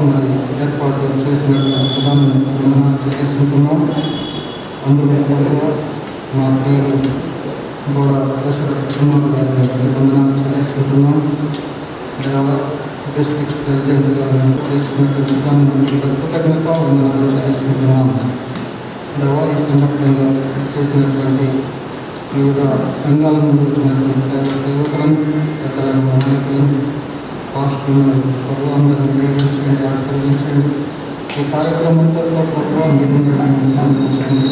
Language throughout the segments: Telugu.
మరి ఏర్పాటు చేసినటువంటి విధానం చేసుకుంటున్నాం. అందులో కూడా మా పేరు కూడా కుమార్ గారిని వందనాలు చేసుకుంటున్నాం. డిస్ట్రిక్ట్ ప్రెసిడెంట్ గారు చేసుకున్నటువంటి విధానం కృతజ్ఞత వందనాలు చేసుకుంటున్నాం. ఈ సందర్భంగా చేసినటువంటి వివిధ సంఘాల నుండి వచ్చినటువంటి సేవకులను, పెద్దలను, నాయకులను, పాస్టర్లను ప్రభుత్వాన్ని నిర్వహించండి, ఆశీర్వదించండి. ఈ కార్యక్రమంతో ప్రభుత్వాన్ని సంబంధించండి.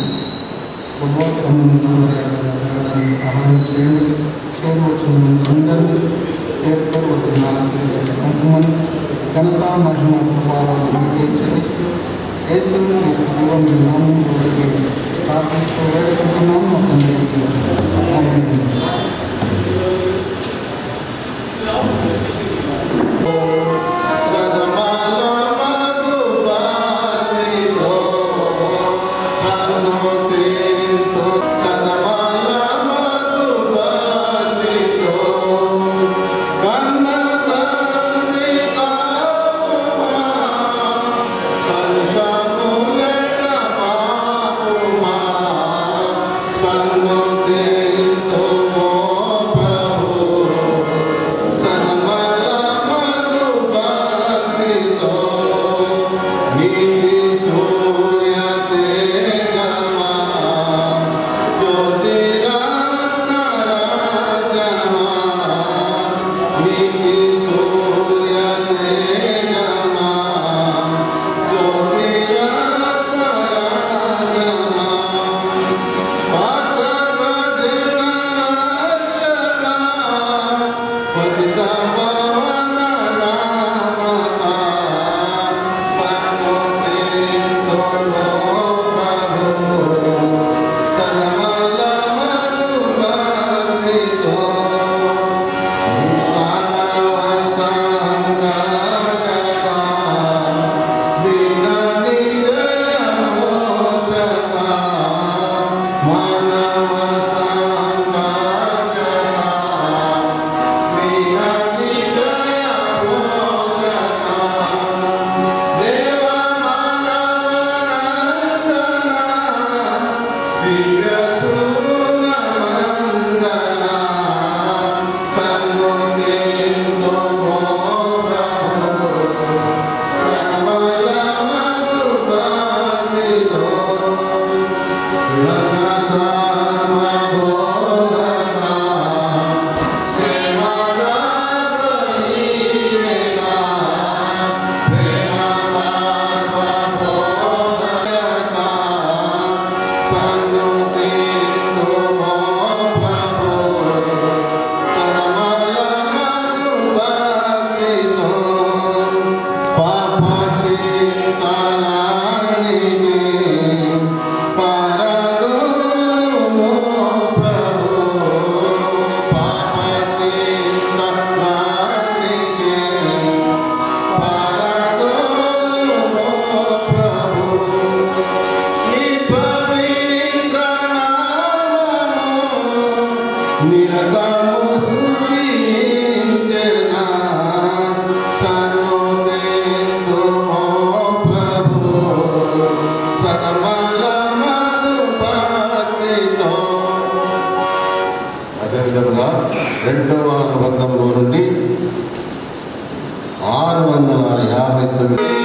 ప్రభుత్వానికి సహాయం చేయండి. చేరువచ్చిన అందరినీ చేరుకోవలసిన ఆశీర్వదించమని ఘనత మహిమ ప్రభావాలకి చెల్లిస్తూ యేసుని స్థితిలో మీ నామం ప్రార్థిస్తూ వేడుకుంటున్నాము. Sanno dentro అనుబంధంలో నుండి 659 ఆయన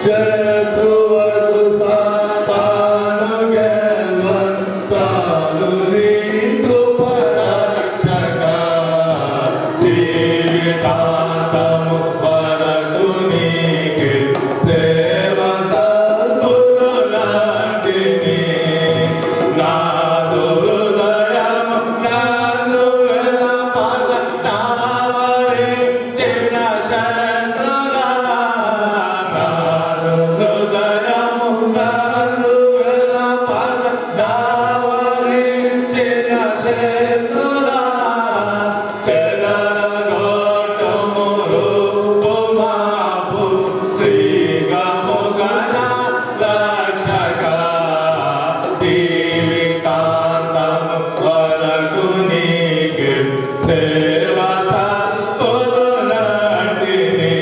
శత్రువులకు సాతాను గెలవన్ చాలు నీ కృప రక్షక జీవితాంతము వరకు నీకే సేవ సద్గురులాంటిని నాదు హృదయము నాదు వెలపల నావరించిన శత్రులా నాదు హృదయము నాదు వెలపల నావరించిన శత్రులా చెదరగొట్టుము రూపుమాపు శ్రీగముగల రక్షక జీవితాంతము వరకు నీకే సేవ సద్గురులాంటిని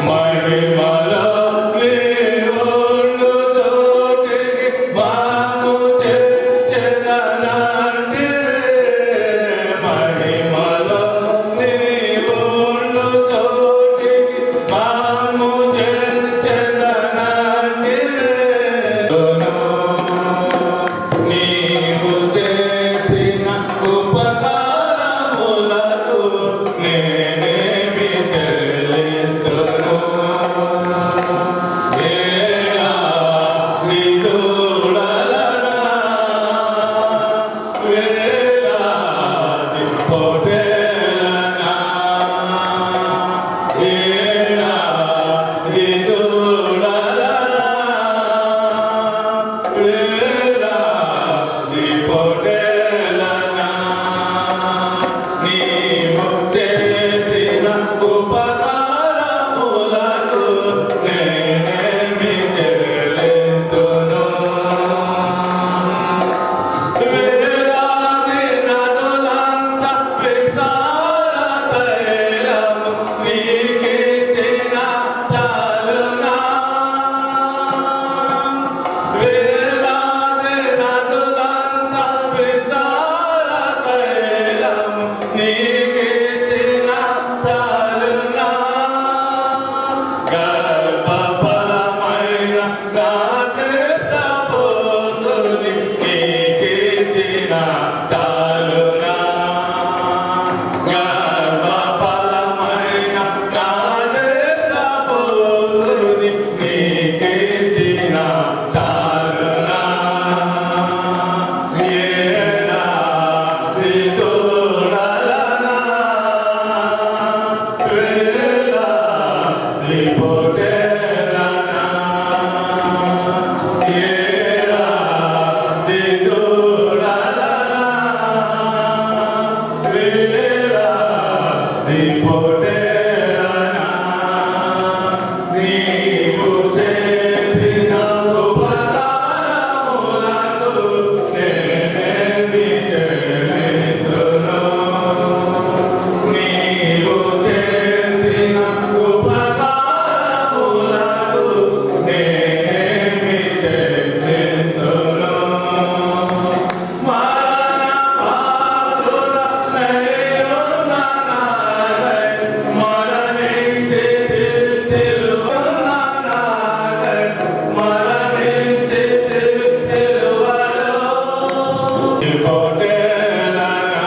మహిమలో నీవుండు చోటికి మాము చేర్చెదనంటివే మహిమలో నీవుండు చోటికి మాము చేర్చెదనంటివే నీవు చేసిన ఉపకారములకు నేనేమి చెల్లింతును ఏడాది దూడలనా వేలాది పొటేలనా ఏడాది దూడలనా వేలాది పొటేలనా నీవు చేసిన ఉపకారములకు నేనేమి చెల్లింతును వేలాది నదులంత విస్తార తైలము నీకిచ్చిన చాలునా వేలాది నదులంత విస్తార తైలము నీకిచ్చిన చాలునా గర్భఫలమైన పుత్రుని నీకిచ్చిన చాలునా గర్భఫలమైన పుత్రుని నీకిచ్చిన చాలునా ఏడాది దూడలనా వేలాది పొటేలనా ఏడాది దూడలనా వేలాది పొటేలనా నీవు చేసిన ఉపకారములకు నేనేమి చెల్లింతును నీవు చేసిన ఉపకారములకు నేనేమి చెల్లింతును మరణ పాత్రుడనైయున్నానై మరణించి సిలువనానై మరణించి సిలువలో పొటేలనా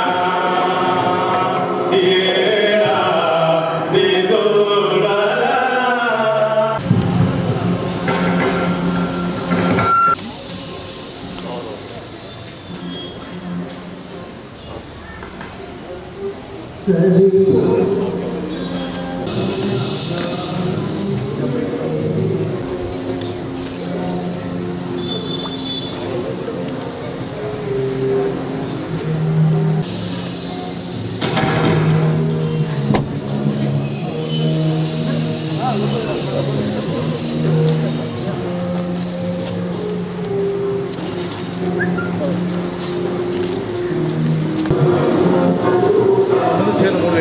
ఏడాది దూడలనా చేను మూడు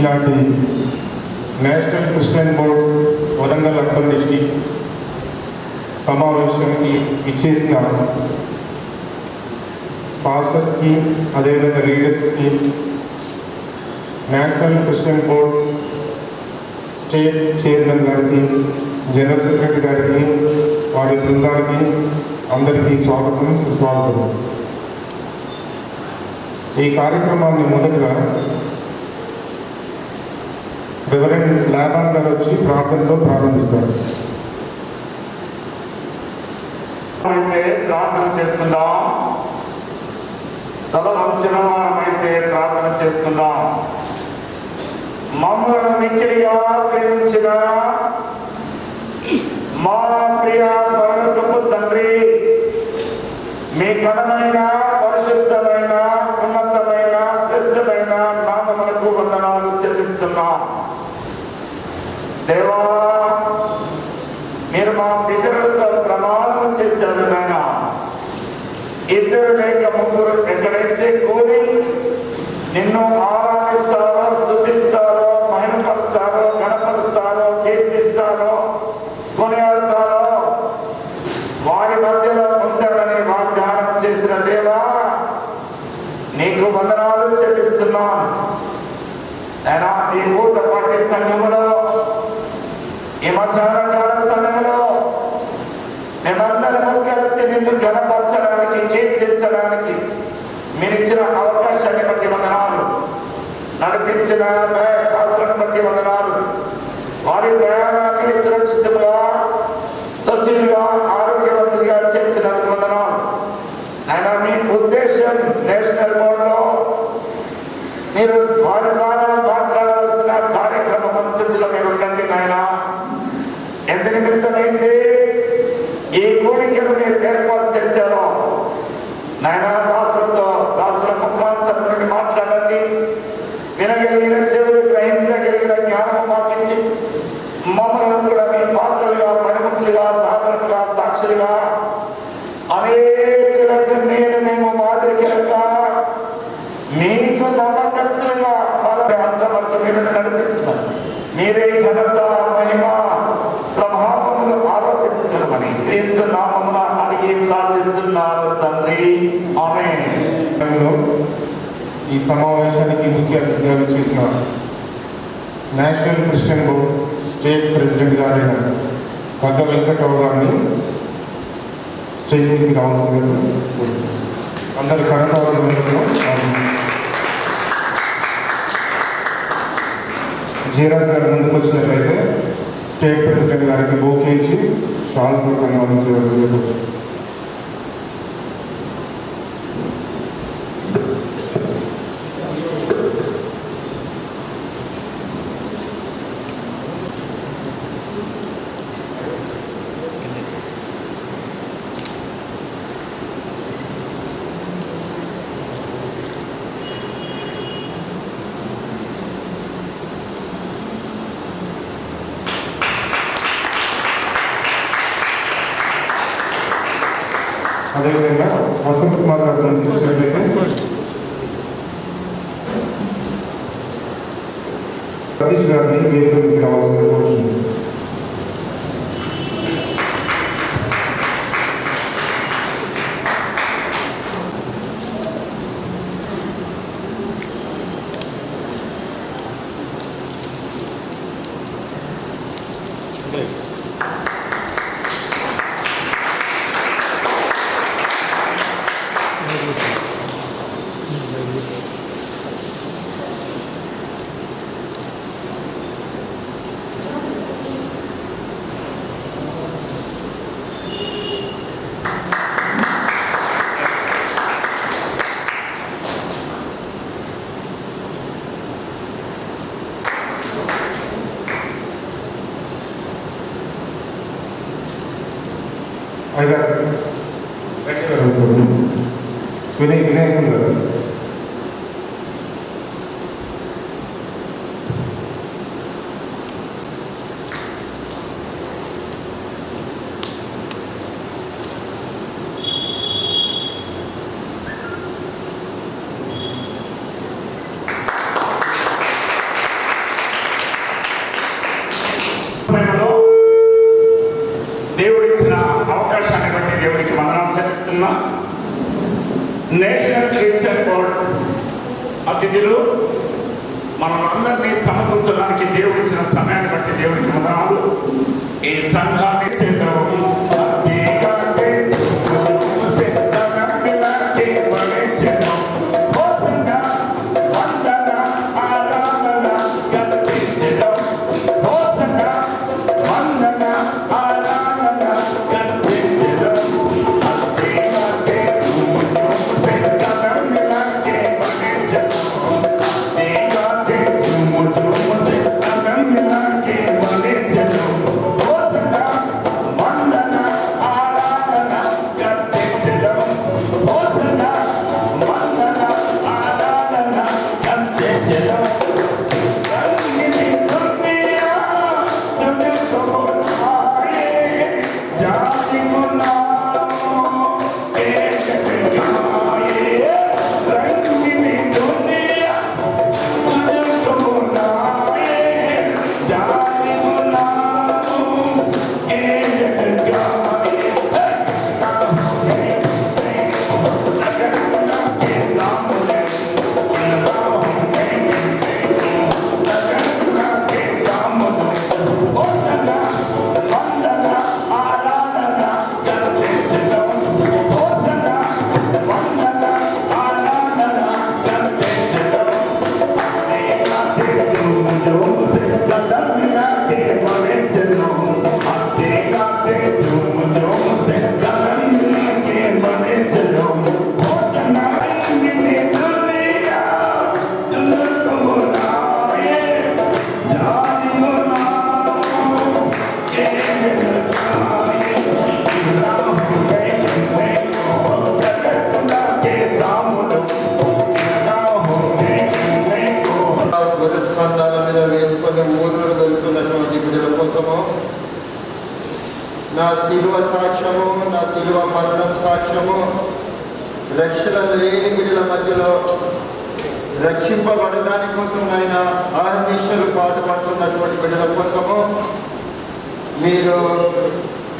ఈనాటి national Christian board Warangal urban district సమావేశానికి ఇచ్చేసిన పాస్టర్స్కి, అదేవిధంగా లీడర్స్కి, national Christian board state chairman గారికి, జనరల్ సెక్రటరీ గారికి, వారి బృందానికి అందరికీ స్వాగతం, సుస్వాగతం. ఈ కార్యక్రమాన్ని మొదటగా రెవరెండ్ లాబాన్ గారు వచ్చి ప్రార్థనతో ప్రారంభిస్తారు. అయితే ప్రార్థన చేసుకుందాం. తల వంచిన వారమైతే ప్రార్థన చేసుకుందాం. మమ్మల్ని మిక్కిలిగా ప్రేమించిన మా ప్రియ పరలోకపు తండ్రి, మీ ఘనమైన, పరిశుద్ధమైన, ఉన్నతమైన, శ్రేష్టమైన నామమునకు వందనాలు చెల్లిస్తున్నాం. దేవా, మీరు మా పితరులతో ప్రమాణం చేశారు నాయన. ఇద్దరు లేక ముగ్గురు ఎక్కడైతే కూడి నిన్ను ఆరాధిస్తారో, స్తుతిస్తారో, మహిమపరుస్తారో, ఘనపరుస్తారో, కీర్తిస్తారో, కొనియాడతారో వారి మధ్యలో ఉంటారని వాగ్దానం చేసిన దేవా, నీకు వందనాలు చెల్లిస్తున్నాను. అయినా ఈ ఊతపాటి సంఘములో, ఈ మధ్యాహ్నకాల సమయంలో మేమందరము కలిసి నిన్ను ఘనపరచడానికి, కీర్తించడానికి మీరిచ్చిన అవకాశాన్ని బట్టి వందనాలు. నడిపించిన ఆశ్రమం బట్టి వందనాలు. వారి ప్రయాణాన్ని సురక్షితంగా, సచివులుగా, ఆరోగ్యవంతులుగా చేసినందుకు వందనాలు. ఆయన మీ ఉద్దేశం నేషనల్ బోర్డులో మీరు వారి ద్వారా మాట్లాడాల్సిన కార్యక్రమం అంతటిలో మీరు ఉండండి నాయన. ఎంత నిమిత్తమైతే ఈ కోరికను మీరు ఏర్పాటు చేశారో నాయన, దాసుల ముఖాంతరం నుండి మాట్లాడండి. వినగలిగిన చెవులు, గ్రహించగలిగిన జ్ఞానము మాకించి మమ్మల్ని కూడా మీ పాత్రలుగా, పనిముట్లుగా, సాధనలుగా, సాక్షులుగా అనేకులకు మేము మాదిరికరంగా మీకు నమ్మకస్తులుగా వాళ్ళని అంతవరకు మీరు నడిపించమని, మీరే ఘనత, మహిమ, ప్రభావములు ఆరోపించగలమని క్రీస్తు నామమున అడిగి ప్రార్థిస్తున్నాను తండ్రి, ఆమేన్. ఈ సమావేశానికి ముఖ్య అతిథిగా చేసిన national Christian board state president గారైన కగ్గ వెంకటరావు గారిని స్టేజ్ మీదకి రావాల్సిందిగా అందరు కరెంట్ జీరాజ్ గారు ముందుకు వచ్చినట్లయితే స్టేట్ ప్రెసిడెంట్ గారికి బోకే ఇచ్చి షాల్తో సన్మానించవలసిందిగా. అదేవిధంగా వసంత్ కుమార్ గారు చూసినట్లయితే సతీష్ గారిని వేదికకి రావాల్సిందిగా కోరుచున్నాను. వినయకులు గారు జరుపుతున్న నేషనల్ క్రిస్టియన్ బోర్డ్ అతిథులు మనమందరినీ సమకూర్చడానికి దేవుడు ఇచ్చిన సమయాన్ని బట్టి దేవుడికి వందనాలు. ఈ సంఘాన్ని చెందడం ఊరూరు వెళ్తున్నటువంటి బిడ్డల కోసము, నా శిలువ సాక్ష్యము, నా శిలువ మరణం సాక్ష్యము, రక్షణ లేని బిడ్డల మధ్యలో రక్షింపబడదాని కోసం ఆయన ఆహర్నిశలు పాటుపడుతున్నటువంటి బిడ్డల కోసము మీరు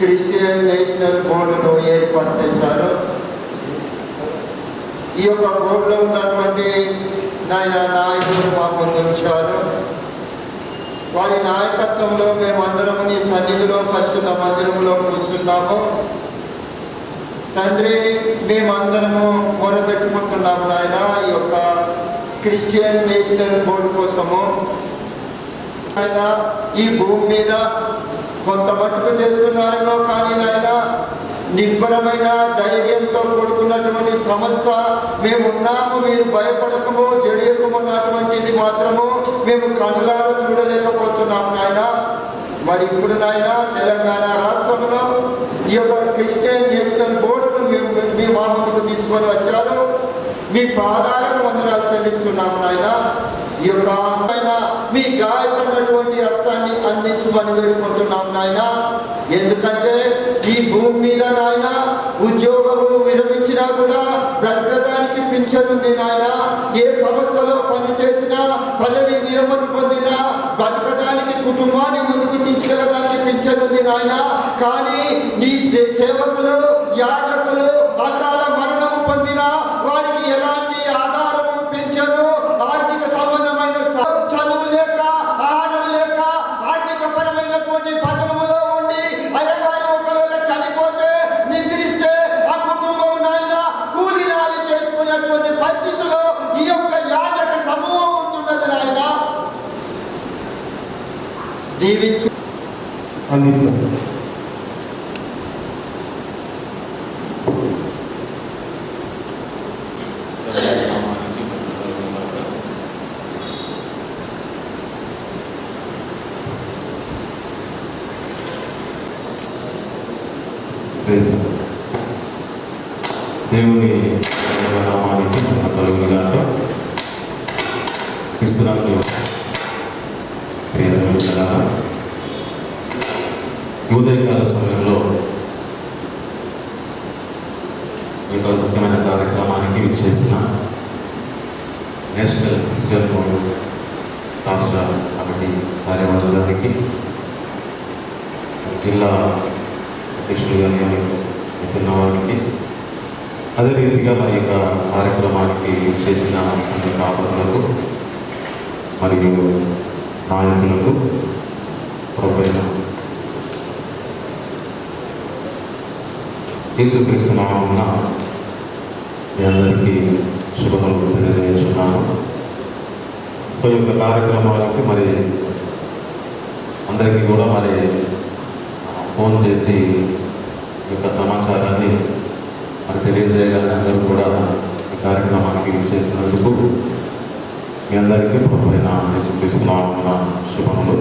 క్రిస్టియన్ నేషనల్ బోర్డును ఏర్పాటు చేశారు. ఈ యొక్క బోర్డులో ఉన్నటువంటి నాయకులు మా ముందు ఉంచారు. వారి నాయకత్వంలో మేమందరము నీ సన్నిధిలో పరిశుద్ధ మందిరంలో కూర్చున్నాము. తండ్రి, మేమందరము మొరపెట్టుకుంటున్నాము నాయన ఈ యొక్క క్రిస్టియన్ నేషనల్ బోర్డు కోసము. ఆయన ఈ భూమి మీద కొంత మట్టుకు చేస్తున్నారేమో కానీ నాయన నిబ్బరమైన ధైర్యంతో కూడుకున్నటువంటి సంస్థ మేమున్నాము, మీరు భయపడకము జడియకము అన్నటువంటిది మాత్రము మేము కనులారా చూడలేకపోతున్నాము నాయన. మరి ఇప్పుడు నాయన తెలంగాణ రాష్ట్రంలో ఈ యొక్క క్రిస్టియన్ నేషనల్ బోర్డును మీ మా ముందుకు తీసుకొని వచ్చారు. మీ పాదాలకు వందనాలు చెల్లిస్తున్నాము నాయన. ఈ యొక్క మీ గాయపడినటువంటి హస్తాన్ని అందించమని వేడుకుంటున్నాం నాయన. ఎందుకంటే ఈ భూమి మీద నాయన ఉద్యోగము విరమించినా కూడా బ్రతకడానికి పింఛనుంది నాయన. ఏ సంస్థలో పనిచేసినా పదవి విరమణ పొందినా బ్రతకడానికి కుటుంబాన్ని ముందుకు తీసుకెళ్ళడానికి పింఛనుంది నాయన. కానీ నీ సేవకులు యాజకులు అకాల మరణము పొందినా వారికి ఎలాంటి ఆధారము పింఛను ఆర్థిక సంబంధమైన చదువు లేక ఆహారం లేక ఆర్థిక పరమైనటువంటి పతనములో ఉండి అయ్యగారు ఒకవేళ చనిపోతే నిద్రిస్తే ఆ కుటుంబం నాయన కూలి నాలి చేసుకునేటువంటి పరిస్థితిలో ఈ యొక్క యాజక సమూహం ఉంటున్నది నాయన. దీవించు అందిస్తారు. దేవుని నామానికి కలుగుగాక. క్రీస్తునందు ప్రియమైన ఉదయకాల సమయంలో ఒక ముఖ్యమైన కార్యక్రమానికి విచ్చేసిన నేషనల్ క్రిస్టియన్ బోర్డు రాష్ట్ర కమిటీ కార్యవర్గానికి, జిల్లా అధ్యక్షులు గారి వారికి అదే రీతిగా మరి యొక్క కార్యక్రమానికి చేసిన సంఘ కాపరులకు మరియు నాయకులకు ప్రభువైన యేసుక్రీస్తు నామమున మీ అందరికీ శుభములు తెలియజేస్తున్నాను. సో ఈ యొక్క కార్యక్రమానికి మరి అందరికీ కూడా మరి ఫోన్ చేసి ఈ యొక్క సమాచారాన్ని మరి తెలియజేయాలని అందరూ కూడా ఈ కార్యక్రమానికి చేసినందుకు మీ అందరికీ ప్రభువైన యేసుక్రీస్తు నామమున శుభములు.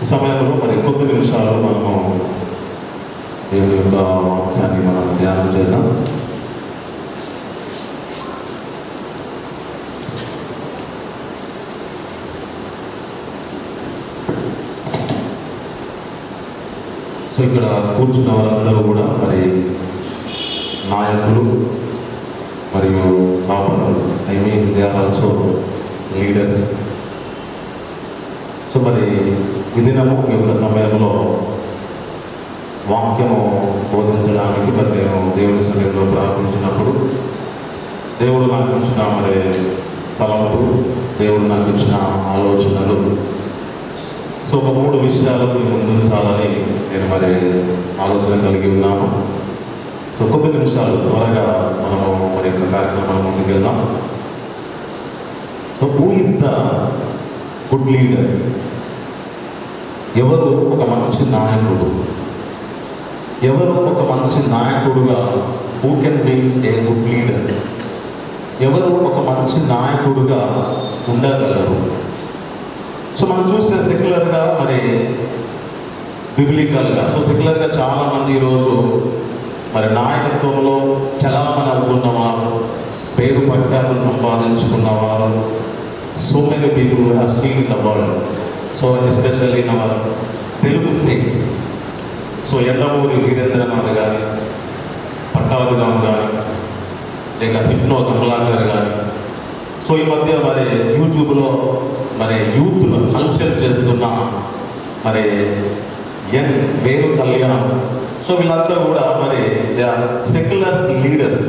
ఈ సమయంలో మరి కొద్ది నిమిషాలు మనము దేవుని యొక్క వాక్యాన్ని మనం ధ్యానం చేద్దాం. సో ఇక్కడ కూర్చున్న వాళ్ళందరూ కూడా మరి నాయకులు మరియు కాపరులు, I mean they are also leaders. So మరి ఈ దినము ఈ యొక్క సమయంలో వాక్యము బోధించడానికి మరి నేను దేవుని సన్నిధిలో ప్రార్థించినప్పుడు దేవుడు నాకు ఇచ్చిన మరి తలంపు, దేవుడు నాకు ఇచ్చిన ఆలోచనలు, సో ఒక 3 విషయాలు మీ ముందు ఉంచాలని నేను మరి ఆలోచన కలిగి ఉన్నాను. సో కొద్ది నిమిషాలు త్వరగా మనము మరి యొక్క కార్యక్రమం ముందుకు వెళ్దాం. So who is the good leader? ఎవరు ఒక మంచి నాయకుడు? ఎవరు ఒక మంచి నాయకుడుగా who can be A good leader? ఎవరు ఒక మంచి నాయకుడుగా ఉండగలరు? సో మనం చూస్తే సెక్యులర్గా మరి బిబ్లికల్గా, సో సెక్యులర్గా చాలామంది ఈరోజు మరి నాయకత్వంలో చలామణి అవుతున్నవారు, పేరు పట్టాలు సంపాదించుకున్నవారు, so many people who have seen in the world. So especially in our Telugu states. So Yandamuri Veerendranath కానీ, పట్టాభిరామ్ కానీ, లేక హిప్నో కమలాకర్ కానీ, సో ఈ మధ్య మరి యూట్యూబ్లో మరి యూత్ను హల్చల్ చేస్తున్న మరి ఎన్ వేణు కళ్యాణ్, సో వీళ్ళంతా కూడా మరి they are secular leaders.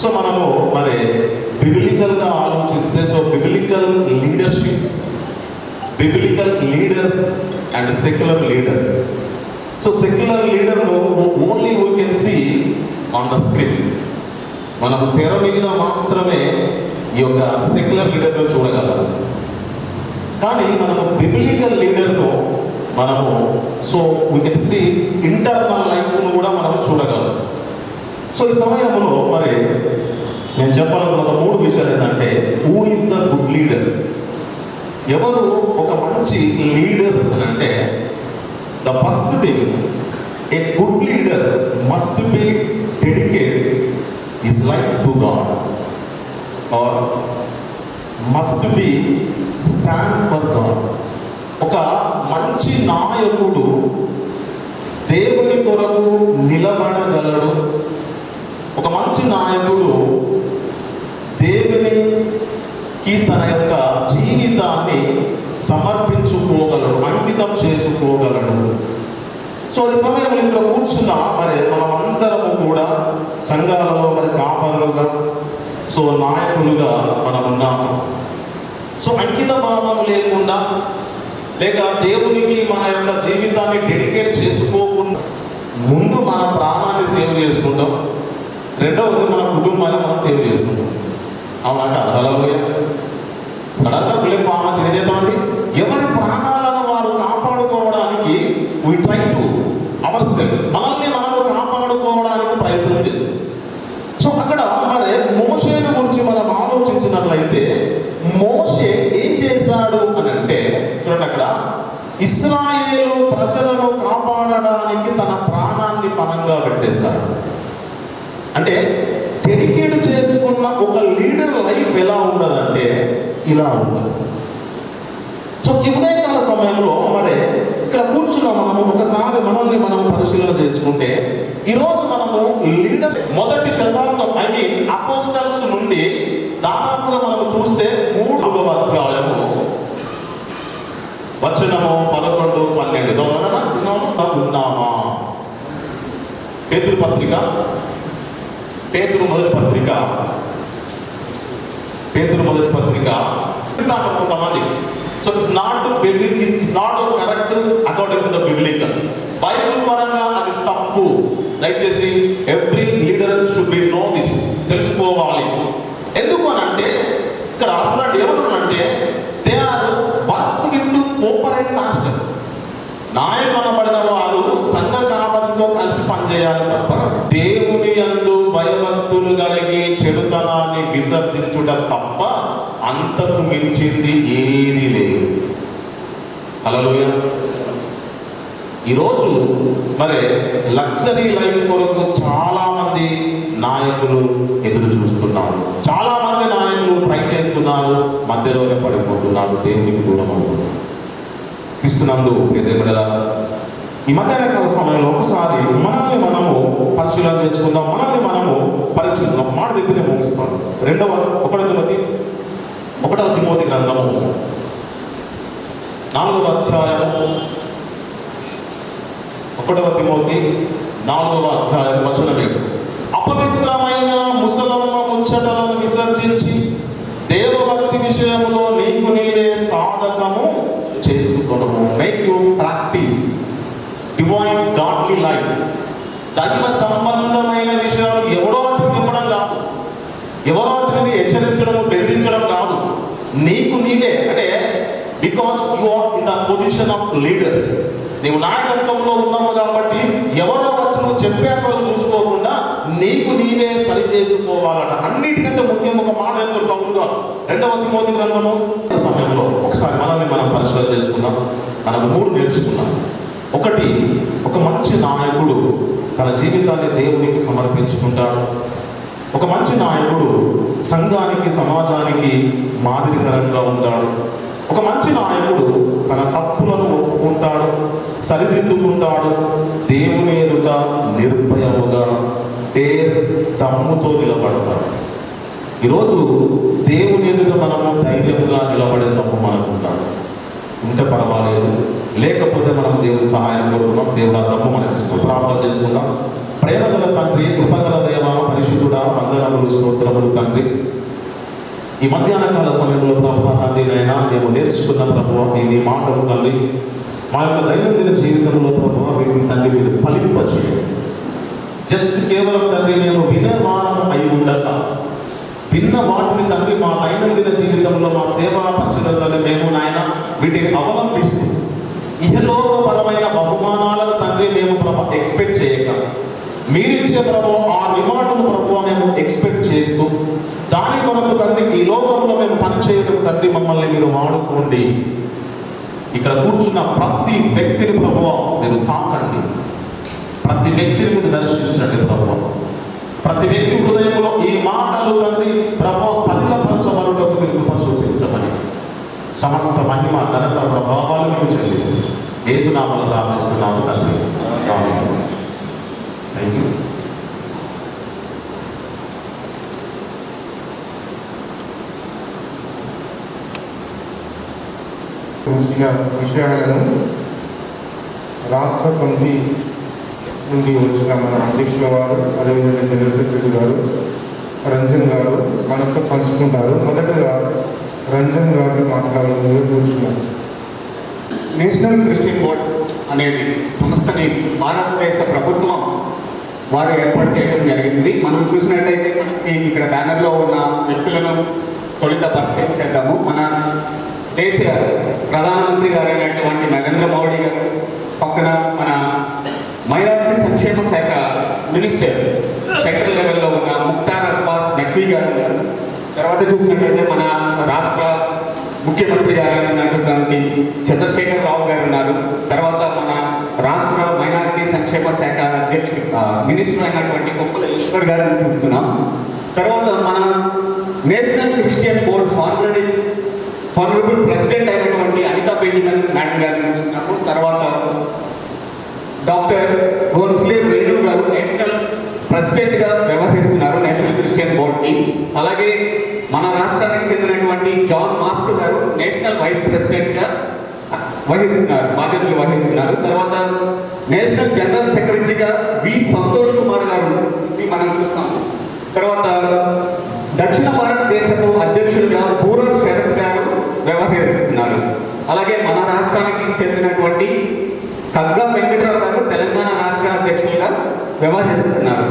So మనము మరి బిబిలికల్గా ఆలోచిస్తే, so biblical leadership, biblical leader and secular leader. So secular leader only we can see on the screen. మనం తెర మీద మాత్రమే ఈ యొక్క సెక్యులర్ లీడర్ను చూడగలం. కానీ మనము బిబిలికల్ లీడర్ను మనము so we can see internal లైఫ్ను కూడా మనం చూడగలం. సో ఈ సమయంలో మరి నేను చెప్పాలనుకున్న 3 విషయాలు ఏంటంటే, who is the good leader? ఎవరు ఒక మంచి లీడర్ అని అంటే, the first thing, a good leader must be dedicate his life to God or must be stand for God. ఒక మంచి నాయకుడు దేవుని కొరకు నిలబడగలడు. ఒక మంచి నాయకుడు దేవునికి తన యొక్క జీవితాన్ని సమర్పించుకోగలడు, అంకితం చేసుకోగలడు. సో ఈ సమయంలో ఇక్కడ కూర్చున్న మరి మనం అందరము కూడా సంఘాలలో మరి కాపరులుగా, సో నాయకులుగా మనం ఉన్నాము. సో అంకిత భావం లేకుండా, లేక దేవునికి మన యొక్క జీవితాన్ని డెడికేట్ చేసుకోకుండా, ముందు మన ప్రాణాన్ని సేవ్ చేసుకుంటాం, రెండవది మన కుటుంబాన్ని మనం సేవ్ చేసుకుంటాం. అవునంటే అర్హలలోయ సడన్గా పిల్లలు పామ చేద్దామండి. ఎవరి ప్రాణాలను వారు కాపాడుకోవడానికి we try to our self, మనల్ని మనము కాపాడుకోవడానికి ప్రయత్నం చేస్తాం. సో అక్కడ మరి మోషేను గురించి మనం ఆలోచించినట్లయితే, మోషే ఏం చేశాడు అని అంటే, చూడండి అక్కడ, ఇశ్రాయేలు ప్రజలను కాపాడడానికి తన ప్రాణాన్ని పణంగా పెట్టేశాడు. అంటే డెడికేట్ చేసుకున్న ఒక లీడర్ లైఫ్ ఎలా ఉండదంటే ఇలా ఉంటుంది. సో ఈ ఉదయకాల సమయంలో మరి ఇక్కడ కూర్చున్న మనము ఒకసారి మనల్ని మనం పరిశీలన చేసుకుంటే, ఈరోజు మనము లీడర్ మొదటి శతాబ్దం, ఐ మీన్ అపోస్తల్స్ నుండి దాదాపుగా మనము చూస్తే 3వ అధ్యాయము వచనము 11, 12 ఉన్నామా? పేతురు మొదటి పత్రిక కొంతమంది. So it's not correct according to the biblical. Bible పరంగా అది తప్పు. దయచేసి every leader should be know this, తెలుసుకోవాలి. ఎందుకు అని అంటే ఇక్కడ చూడండి ఏమంటున్నారంటే they are work with cooperate master. నాయకులు అనబడిన వారు సంఘ కాపరితో కలిసి పనిచేయాలి తప్ప దేవుని యందు భయభక్తులు కలిగి చెడుతనాన్ని విసర్జించుట తప్ప అంతకు మించింది ఏది లేదు. హల్లెలూయా. ఈరోజు మరి లగ్జరీ లైఫ్ కొరకు చాలా మంది నాయకులు ఎదురు చూస్తున్నారు. చాలా మంది నాయకులు ట్రై చేస్తున్నారు, మధ్యలోనే పడిపోతున్నారు, దేవునికి దూరం అవుతున్నారు. క్రీస్తునందు దేవుడలా ఈ మధ్యాహ్నకాల సమయంలో ఒకసారి మనల్ని మనము పరిశీలన చేసుకుందాం, మనల్ని మనము పరీక్షిద్దాం. మాట దగ్గరే ముగిస్తాను. 1 తిమోతి గ్రంథము 4వ అధ్యాయము 1 తిమోతి 4వ అధ్యాయం వచనం 7. అపవిత్రమైన ముసలమ్మ ముచ్చటలను విసర్జించి దేవభక్తి విషయములో నీకు నీవే సాధకము చేసుకొనుము. Make you practice divine godly life. దైవ సంబంధమైన విషయాలు ఎవరో చెప్పడం కాదు, ఎవరో అతనిని హెచ్చరించడం బెదిరించడం కాదు. నీకు నీవే అంటే because you are in the position of leader. నీవు నాయకత్వంలో ఉన్నావు కాబట్టి ఎవరో వచ్చి నువ్వు చెప్పేంత చూసుకోకుండా నీకు నీవే సరి చేసుకోవాలట. అన్నిటికంటే ముఖ్యం ఒక మాట యొక్క పౌరుగా 2వ తిమోతి గ్రంథము సమయంలో ఒకసారి మనల్ని మనం పరిశీలన చేసుకుందాం. మనం 3 నేర్చుకున్నాం. 1, ఒక మంచి నాయకుడు తన జీవితాన్ని దేవునికి సమర్పించుకుంటాడు. ఒక మంచి నాయకుడు సంఘానికి సమాజానికి మాదిరికరంగా ఉంటాడు. ఒక మంచి నాయకుడు తన తప్పులను ఒప్పుకుంటాడు, సరిదిద్దుకుంటాడు, దేవుని ఎదుట నిర్భయముగా దమ్ముతో నిలబడతాడు. ఈరోజు దేవుని ఎదుట మనము ధైర్యంగా నిలబడే తప్పు మనకుంటాడు. ఉంటే పర్వాలేదు, లేకపోతే మనం దేవుని సహాయం కోరుకున్నాం. దేవుడు ఆ దమ్ము మనకి ఇష్టం. ప్రార్థన చేసుకుందాం. ప్రేమగల తండ్రి, కృపగల దేవ, పరిశుద్ధుడా, వందనములు, స్తోత్రములు తండ్రి. ఈ మధ్యాహ్నకాల సమయంలో ప్రభు తండ్రి నైనా మేము నేర్చుకున్న ప్రభు నీ మాటలు తండ్రి మా యొక్క దైనందిన జీవితంలో ప్రభు వీటిని తండ్రి మీరు ఫలింపచేయండి. జస్ట్ కేవలం తండ్రి మేము వినేవారం అయి ఉండక విన్న వాటిని తండ్రి మా దైనందిన జీవితంలో మా సేవా పక్షులలో మేము నాయన వీటిని అవలంబిస్తూ ఇహలోకపరమైన బహుమానాలను తండ్రి మేము ప్రభు ఎక్స్పెక్ట్ చేయక మీరిచ్చే ప్రభు ఆ రివార్డును ప్రభు మేము ఎక్స్పెక్ట్ చేస్తూ దాని కొరకు తండ్రి ఈ లోకంలో మేము పనిచేయడం తండ్రి మమ్మల్ని మీరు వాడుకోండి. ఇక్కడ కూర్చున్న ప్రతి వ్యక్తిని ప్రభు మీరు తాకండి, ప్రతి వ్యక్తిని మీరు దర్శించండి ప్రభు. ప్రతి వ్యక్తి హృదయంలో ఈ మాటలు తండ్రి ప్రభు పదిలపరచబడుటకు మీరు కృప చూపించమని సమస్త మహిమ ఘనత ప్రభావాలు మీకు చెల్లిస్తుంది. యేసునామములో ప్రార్థిస్తున్నాము తండ్రి. ఆమేన్. Thank you. విషయాలను రాష్ట్ర కమిటీ నుండి వచ్చిన మన అధ్యక్షుల వారు, అదేవిధంగా జనరల్ సెక్రటరీ గారు రంజన్ గారు మనతో పంచుకుంటారు. మొదటగా రంజన్ గారు మాట్లాడాల్సిందిగా కూర్చున్నారు. నేషనల్ క్రిస్టియన్ బోర్డ్ అనేది సంస్థని భారతదేశ ప్రభుత్వం వారు ఏర్పాటు చేయడం జరిగింది. మనం చూసినట్టయితే మనకి ఇక్కడ బ్యానర్లో ఉన్న వ్యక్తులను తొలుత పరిచయం చేద్దాము. మన దేశ ప్రధానమంత్రి గారైనటువంటి నరేంద్ర మోడీ గారు, పక్కన మన మైనారిటీ సంక్షేమ శాఖ మినిస్టర్ సెంట్రల్ లెవెల్లో ఉన్న ముక్తార్ అబ్బాస్ నఖ్వీ గారు, తర్వాత చూసినట్లయితే మన రాష్ట్ర ముఖ్యమంత్రి గారు అయినటువంటి చంద్రశేఖర్ రావు గారు ఉన్నారు. తర్వాత మన రాష్ట్ర మైనారిటీ సంక్షేమ శాఖ అధ్యక్షుడు మినిస్టర్ అయినటువంటి కొప్పుల ఈశ్వర్ గారిని చూస్తున్నాం. తర్వాత మన national Christian board honourable president అయినటువంటి అనితా బెంజమిన్ మేడం గారిని చూస్తున్నాము. తర్వాత డాక్టర్ గోన్స్లే రేణు గారు నేషనల్ ప్రెసిడెంట్గా వ్యవహరిస్తున్నారు నేషనల్ క్రిస్టియన్ బోర్డ్కి. అలాగే మన రాష్ట్రానికి చెందినటువంటి జాన్ మాస్క్ గారు నేషనల్ వైస్ ప్రెసిడెంట్గా బాధ్యతలు వహిస్తున్నారు. తర్వాత నేషనల్ జనరల్ సెక్రటరీగా వి సంతోష్ కుమార్ గారు మనం చూస్తాం. తర్వాత దక్షిణ భారతదేశపు అధ్యక్షులుగా పూర్వ శరత్ గారు వ్యవహరిస్తున్నారు. అలాగే మన రాష్ట్రానికి చెందినటువంటి కగ్గా వెంకటరావు గారు తెలంగాణ రాష్ట్ర అధ్యక్షులుగా వ్యవహరిస్తున్నారు.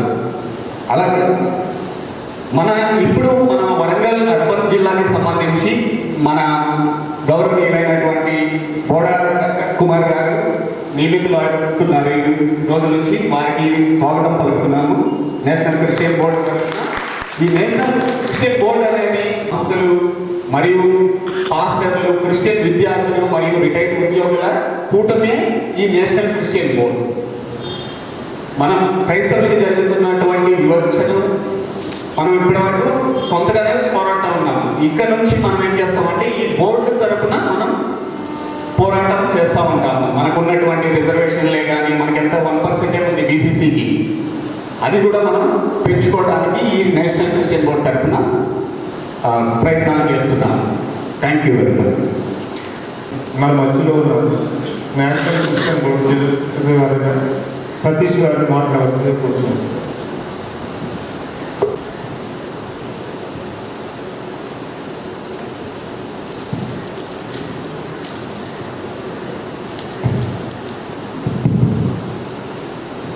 అలాగే మన వరంగల్ అర్బన్ జిల్లాకి సంబంధించి మన గౌరవనీయులైనటువంటి బోడా కుమార్ గారు నియమితులు అవుతున్నారు. ఈ రోజు నుంచి వారికి స్వాగతం పలుకుతున్నాము. నేషనల్ క్రిస్టియన్ బోర్డు ఈ నేషనల్ క్రిస్టియన్ బోర్డు అనేది భక్తులు మరియు పాస్టర్లు, క్రిస్టియన్ విద్యార్థులు మరియు రిటైర్డ్ ఉద్యోగుల కూటమే ఈ నేషనల్ క్రిస్టియన్ బోర్డు. మనం క్రైస్తవులకి జరుగుతున్నటువంటి వివక్షను మనం ఇప్పటివరకు సొంతగానే పోరాడుతూ ఉన్నాం. ఇక్కడ నుంచి మనం ఏం చేస్తామంటే ఈ బోర్డు తరఫున మనం పోరాటం చేస్తూ ఉంటాము. మనకున్నటువంటి రిజర్వేషన్లే కానీ మనకి ఎంత 1% ఉంది బీసీసీకి, అది కూడా మనం పెంచుకోవడానికి ఈ నేషనల్ క్రిస్టియన్ బోర్డు తరఫున ప్రయత్నాలు చేస్తున్నాము. Thank you very much. మన మధ్యలో ఉన్న national Christian board general secretary గారు సతీష్ గారిని మాట్లాడాల్సిందే కూర్చున్నాం.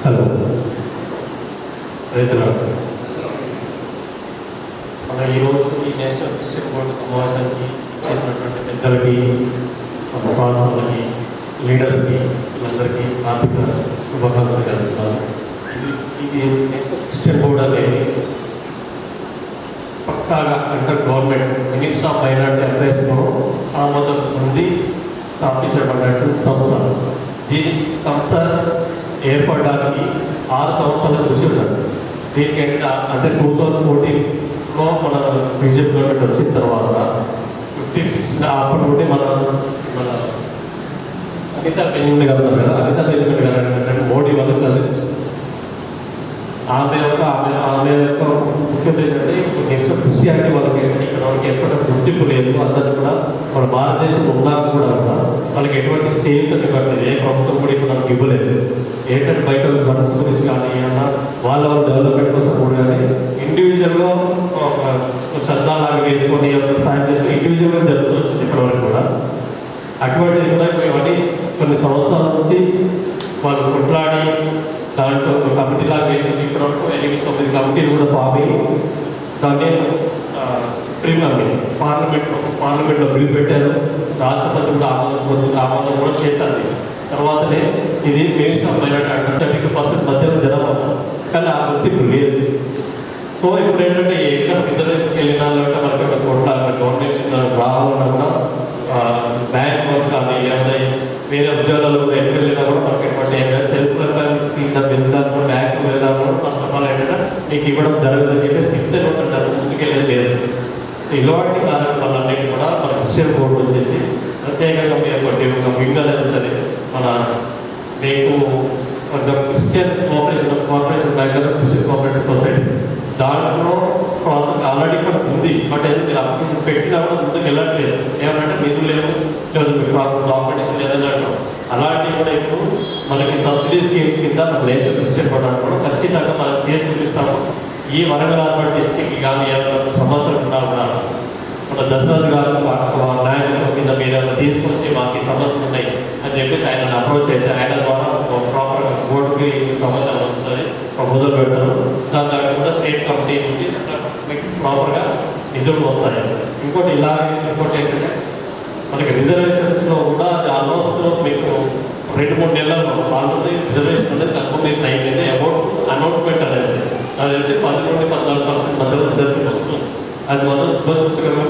హలో, మన ఈరోజు ఈ నేషనల్ క్రిస్టియన్ బోర్డు సమావేశానికి చేసినటువంటి పెద్దలకి, పాస్టర్లకి, లీడర్స్కి, వీళ్ళందరికీ ఆర్థిక శుభాకాంక్షలు జరుగుతున్నాను. ఇది నేషనల్ క్రిస్టియన్ బోర్డు అనేది పక్కాగా under government minister of minority అఫైర్స్లో ఆమోదం పొంది స్థాపించబడినటువంటి సంస్థ. ఈ సంస్థ ఏర్పడడానికి 6 సంవత్సరాల కృషి ఉన్నది. దీనికి అంటే 2014లో మన బీజేపీ గవర్నమెంట్ వచ్చిన తర్వాత 15-16 అప్పటి నుండి మన అనితా పెన్నింగ్ గారు ఉన్నారు కదా, అనితా పెన్నింగ్ గారు అంటే మోడీ వాళ్ళ కజిన్స్. ఆమె యొక్క ముఖ్య ఉద్దేశం అంటే నెక్స్ట్ క్రిస్టియానిటీ వాళ్ళకి ఇక్కడ వాళ్ళకి ఎక్కడ గుర్తింపు లేదు. అందరూ కూడా మన భారతదేశంలో ఉన్నాక కూడా వాళ్ళకి ఎటువంటి చేయూత ఇవ్వట్లేదు. ఏ ప్రభుత్వం కూడా ఇప్పుడు మనకి ఇవ్వలేదు. ఏంటంటే బయట మనసు గురించి కానీ ఏమన్నా వాళ్ళ డెవలప్మెంట్ కోసం కూడా కానీ ఇండివిజువల్గా చందాలాగా వేసుకొని సాయం చేసుకొని ఇండివిజువల్గా జరుగుతూ వచ్చింది ఇప్పటివరకు కూడా. అటువంటిది కూడా ఇవన్నీ కొన్ని సంవత్సరాల నుంచి వాళ్ళు కొట్లాడి దాంట్లో ఒక కమిటీ లాగా వేసింది. ఇప్పటివరకు 8-9 కమిటీలు కూడా పాపి దాన్ని పార్లమెంట్లో బిల్ పెట్టారు. రాష్ట్రపతి కూడా ఆమోదం కూడా చేశారు. తర్వాతనే ఇది మినిస్టర్ ఆఫ్ మైనారిటీ అంటే 30% మధ్యలో జనాభా, కానీ ఆ గుర్తింపు లేదు. సో ఇప్పుడు ఏంటంటే ఎక్కడ రిజర్వేషన్కి వెళ్ళినాలంటే మనకి గవర్నమెంట్ రావాలన్నా కూడా బ్యాంక్ వర్క్స్ కానీ ఏమైనా వేరే ఉద్యోగాలు ఎక్కడ వెళ్ళినా కూడా మనకి ఎటువంటి సెల్ఫ్ కింద వెళ్ళాము, బ్యాంకు వెళ్ళాము, ఫస్ట్ ఆఫ్ ఆల్ ఏంటంటే మీకు ఇవ్వడం జరగదని చెప్పేసి చెప్తే ముందుకెళ్ళేది లేదు. సో ఇలాంటి కార్యక్రమాలన్నింటి కూడా మన క్రిస్టియన్ బోర్డు వచ్చేసి ప్రత్యేకంగా మీరు ఒక వింగ్ అనేది ఉంటుంది. మన మీకు కొంచెం Christian corporation bank Christian cooperative society దాంట్లో ప్రాసెస్ ఆల్రెడీ కూడా ఉంది. బట్ అయితే మీరు అప్లికేషన్ పెట్టినా కూడా ముందుకు వెళ్ళట్లేదు. ఏమంటే నిధులు లేవు, లేదు మీకు డాక్యుమెంటేషన్ లేదని అంటాం. అలాంటివి కూడా ఇప్పుడు మనకి సబ్సిడీ స్కీమ్స్ కింద మన నేషనల్ క్రిస్టియన్ బోర్డు కూడా ఖచ్చితంగా మనం చేసి చూపిస్తాము. ఈ వరంగల్ అర్బన్ డిస్ట్రిక్ట్కి కానీ ఏమైనా సమస్యలు ఉన్నా కూడా మన దశరథ్ గారు నాయకుల కింద మీరు తీసుకొచ్చి మాకు సమస్యలు ఉన్నాయి అని చెప్పేసి ఆయన అప్రోచ్ అయితే ఆయన ద్వారా ప్రాపర్గా బోర్డుకి సమాచారం వస్తుంది, ప్రపోజల్ పెడతారు. దాంట్లో కూడా స్టేట్ కమిటీ నుండి మీకు ప్రాపర్గా నిధులు వస్తాయి. ఇంకోటి ఏంటంటే మనకి రిజర్వేషన్స్లో కూడా అది ఆల్మోస్ట్ మీకు 2-3 నెలల్లో ఆల్రెడీ రిజర్వేషన్ అనేది కన్ఫర్మేషన్ అయిపోయింది. అబౌట్ అనౌన్స్మెంట్ అనేది నాకు తెలిసి 10-14% మధ్యలో రిజర్వేషన్ వస్తుంది. అది మనం శుభసూచకంగా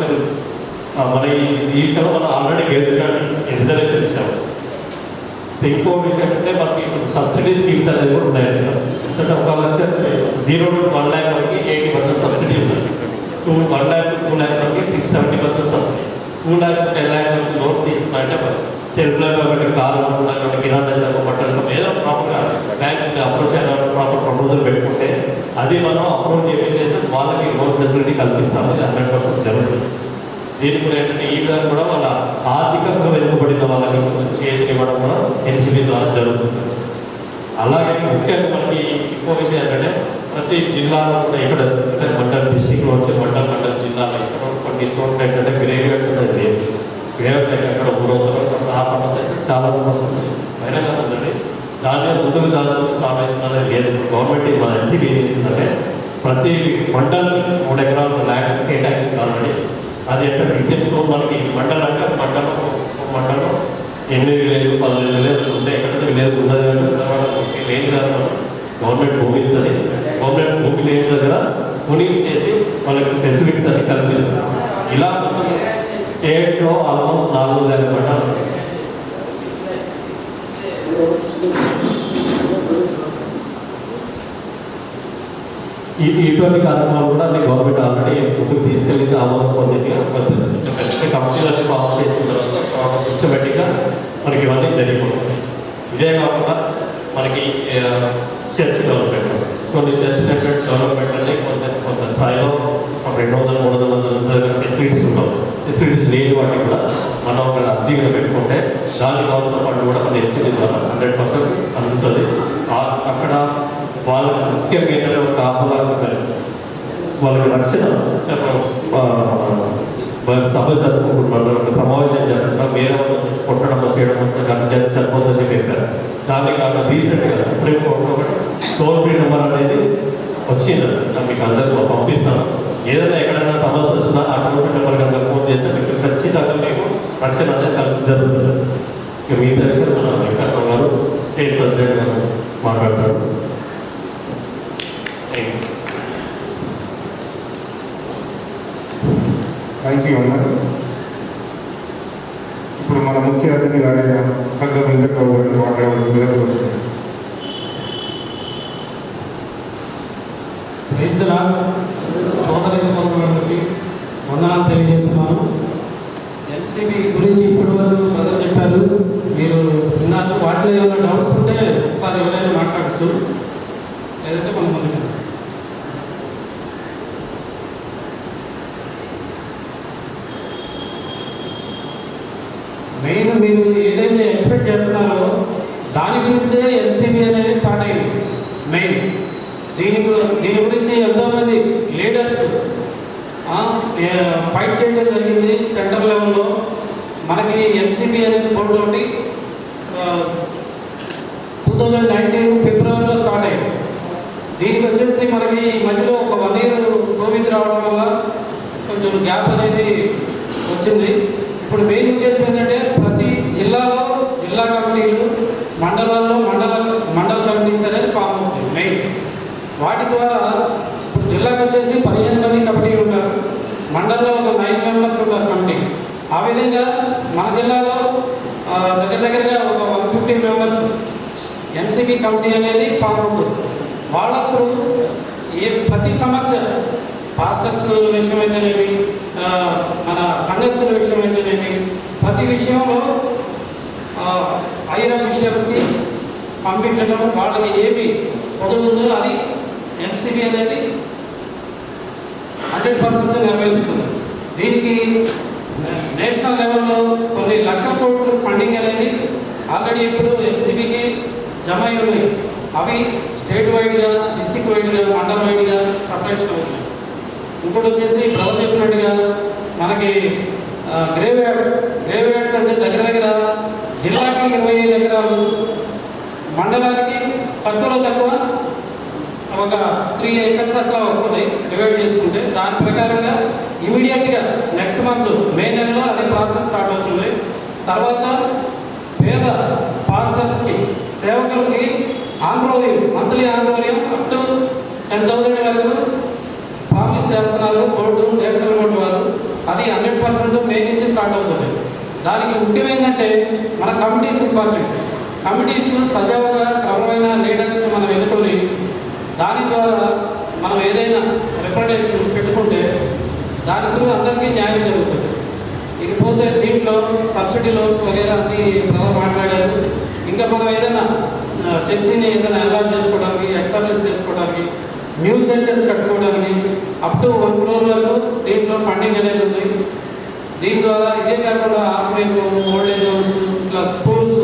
మన ఈ విషయంలో మనం ఆల్రెడీ గెలిచినట్టు రిజర్వేషన్ ఇచ్చాము. సో ఇంకో విషయం అంటే మనకి ఇప్పుడు సబ్సిడీ స్కీమ్స్ అనేది కూడా ఉన్నాయండి. సబ్సిడీ స్కీమ్స్ అంటే 1 లక్ష 0 to 1 lakh వరకు 80% సబ్సిడీ ఉంది. 1 lakh to 2 lakh వరకు 60-70% సబ్సిడీ. 2 lakhs to 10 lakhs వరకు లోన్స్ తీసుకున్నారంటే సెల్ఫ్ లైఫ్ కారు అనుకున్నటువంటి కిరాణా షాప్ పట్టడం ఏదో ప్రాపర్గా బ్యాంక్ అప్రోచ్ అయిన ప్రాపర్ ప్రపోజల్ పెట్టుకుంటే అది మనం అప్రోచ్ చేసి వాళ్ళకి లోన్ ఫెసిలిటీ కల్పిస్తాము. ఇది 100% జరుగుతుంది. దీనికి కూడా ఏంటంటే ఈ విధంగా కూడా వాళ్ళ ఆర్థికంగా వెనుకబడిన వాళ్ళకి కొంచెం చేతిని ఇవ్వడం కూడా ఎన్సిబి ద్వారా జరుగుతుంది. అలాగే ముఖ్యంగా మనకి ఇంకో విషయం ఏంటంటే ప్రతి జిల్లాలో కూడా ఇక్కడ మండల్ డిస్టిక్లో వచ్చే మండల్ జిల్లాలో ఇక్కడ కొన్ని చోట్ల ఏంటంటే గ్రేవియర్స్ అనేది లేదు. గ్రేవియర్స్ అయితే అక్కడ ఊరవుతారు. ఆ సమస్య అయితే చాలా సమస్య వచ్చింది. అయినా కాదండి దాని ముందుకు దాని సమావేశం అనేది లేదు. గవర్నమెంట్ మన ఎన్సీబీ ఏం చేసిందంటే ప్రతి మండల్ 3 ఎకరాల ల్యాండ్ కేటాయించింది ఆల్రెడీ. అది ఎక్కడ తెలుసు మనకి మండలం 8 విలేజ్ 10 విలేజ్ ఉంటే ఎక్కడైతే విలేజ్ ఉన్నది లేని దగ్గర గవర్నమెంట్ భూమి ఇస్తుంది. గవర్నమెంట్ భూమి లేని దగ్గర కొనీస్ చేసి వాళ్ళకి ఫెసిలిటీస్ అని కల్పిస్తుంది. ఇలా స్టేట్లో ఆల్మోస్ట్ 4,000 మండలం. ఇటువంటి కార్యక్రమాలు కూడా అన్ని గవర్నమెంట్ ఆల్రెడీ ముందుకు తీసుకెళ్ళి ఆమోదం పొందింది. కంపెనీలన్నీ పాస్ చేసిన తర్వాత సిస్టమేటిక్గా మనకి ఇవన్నీ జరిగిపోతుంది. ఇదే కాకుండా మనకి చర్చ్ డెవలప్మెంట్ కొన్ని చర్చ్ డెవలప్మెంట్ అనేది కొంత స్థాయిలో 200-300 ఫెసిలిటీస్ ఉండవు. ఫెసిలిటీస్ లేని వాటిని కూడా మనం ఒక అర్జీగా పెట్టుకుంటే దానికి కావాల్సిన ఫండ్ కూడా మన ఎన్సీబీ ద్వారా 100% అందుతుంది. అక్కడ వాళ్ళకి ముఖ్యంగా ఏంటంటే ఒక ఆహ్లాదం వాళ్ళకి రక్షణ సభ జరుపుకుంటున్నారు. ఒక సమావేశం జరుగుతున్నా వేరే వాళ్ళు వచ్చి కొట్టడం చేయడం కానీ సరిపోతుందని చెప్పారు. దాన్ని కాక రీసెంట్గా సుప్రీంకోర్టులో ఒకటి టోల్ ఫ్రీ నెంబర్ అనేది వచ్చింది. మీకు అందరికీ పంపిస్తాను. ఏదైనా ఎక్కడైనా సమస్య వచ్చినా ఆ టోల్ ఫ్రీ నెంబర్ కనుక ఫోన్ చేస్తే మీకు ఖచ్చితంగా మీకు రక్షణ అనేది జరుగుతుంది. ఇక మీ దర్శనం మన వెంకటరావు గారు స్టేట్ ప్రెసిడెంట్ గారు మాట్లాడతారు. థ్యాంక్ యూ అన్నారు. ఇప్పుడు మన ముఖ్య అతిథి గారైన పెద్ద వెంకటరావు గారిని మాట్లాడవలసిందిగా కోరుతున్నాను. సోదరులకి వందనాలు తెలియజేస్తున్నాను. ఎన్సీబీ గురించి ఇప్పటి వరకు ప్రజలు చెప్పారు, మీరు విన్నారు. వాటిలో ఏమైనా డౌట్స్ ఉంటే ఒకసారి ఎవరైనా మాట్లాడచ్చు, లేదంటే మనం ముందుకు మెయిన్ మీరు ఏదైతే ఎక్స్పెక్ట్ చేస్తున్నారో దాని గురించే ఎన్సీబీ అనేది స్టార్ట్ అయింది. మెయిన్ దీని గురించి ఎంతోమంది లీడర్స్ ఫైట్ చేయడం జరిగింది సెంటర్ లెవెల్లో. మనకి ఎన్సీబీ అనేది బోర్డు ఒకటి 2019 ఫిబ్రవరిలో స్టార్ట్ అయింది. దీనికి వచ్చేసి మనకి ఈ మధ్యలో ఒక 1 year కోవిడ్ రావడం వల్ల కొంచెం గ్యాప్ అనేది వచ్చింది. ఇప్పుడు మెయిన్ ఉద్దేశం ఏంటంటే ప్రతి జిల్లాలో జిల్లా కమిటీలు, మండలాల్లో మండల కమిటీస్ అనేది ఫామ్ అవుతాయి. మెయిన్ వాటి ద్వారా ఇప్పుడు జిల్లాకు వచ్చేసి 15 మంది కమిటీ ఉంటారు, మండలంలో ఒక 9 members ఉంటారు కమిటీ. ఆ విధంగా మన జిల్లాలో దగ్గరగా ఒక 150 members ఎన్సీబీ కమిటీ అనేది ఫామ్ అవుతుంది. వాళ్ళతో ప్రతి సమస్య పాస్టర్స్ విషయం అయితేనేమి, మన సంఘస్థుల విషయం అయితేనేమి, ప్రతి విషయంలో హైయర్ అఫీషియల్స్కి పంపించడం, వాళ్ళకి ఏమి పొదువు ఉందో అది ఎన్సీబీ అనేది 100% నిర్వహిస్తుంది. దీనికి నేషనల్ లెవెల్లో కొన్ని లక్షల కోట్లు ఫండింగ్ అనేది ఆల్రెడీ ఇప్పుడు ఎన్సీబీకి జమ అయి ఉన్నాయి. అవి స్టేట్ వైడ్గా, డిస్ట్రిక్ట్ వైడ్గా, మండల వైడ్గా సపరేషన్ అవుతున్నాయి. ఇంకోటి వచ్చేసి బ్రదర్ చెప్పినట్టుగా మనకి గ్రేవ్ యార్డ్స్ అంటే దగ్గర జిల్లాకి 25 ఎకరాలు, మండలానికి తక్కువ ఒక 3 acres అట్లా వస్తుంది డివైడ్ చేసుకుంటే. దాని ప్రకారంగా ఇమీడియట్గా నెక్స్ట్ మంత్ మే నెలలో అదే ప్రాసెస్ స్టార్ట్ అవుతుంది. తర్వాత పేద పాస్టర్స్కి, సేవకులకి మంత్లీ ఆన్రోలియం అప్ టు 10,000 వరకు ప్రామిస్ చేస్తున్నారు బోర్డు, నేషనల్ బోర్డు వారు. అది 100% మే నుంచి స్టార్ట్ అవుతుంది. దానికి ముఖ్యమైందంటే మన కమిటీస్ ఇంపార్టెంట్. కమిటీస్ సజావుగా క్రమమైన లీడర్స్ని మనం ఎన్నుకొని దాని ద్వారా మనం ఏదైనా రిప్రజెంటేషన్ పెట్టుకుంటే దాని గురించి అందరికీ న్యాయం జరుగుతుంది. ఇకపోతే దీంట్లో సబ్సిడీ లోన్స్ వగేరా అన్ని ప్రజలు మాట్లాడారు. ఇంకా మనం ఏదైనా చర్చిని ఏదైనా అలాట్ చేసుకోవడానికి, ఎస్టాబ్లిష్ చేసుకోవడానికి, న్యూ చర్చెస్ కట్టుకోవడానికి అప్ టు 1 crore వరకు దీంట్లో ఫండింగ్ అనేది ఉంది. దీని ద్వారా ఇదే కాకుండా ఆర్ఫనేజ్, ఓల్డ్ ఏజ్ హోమ్స్, ఇట్లా స్కూల్స్,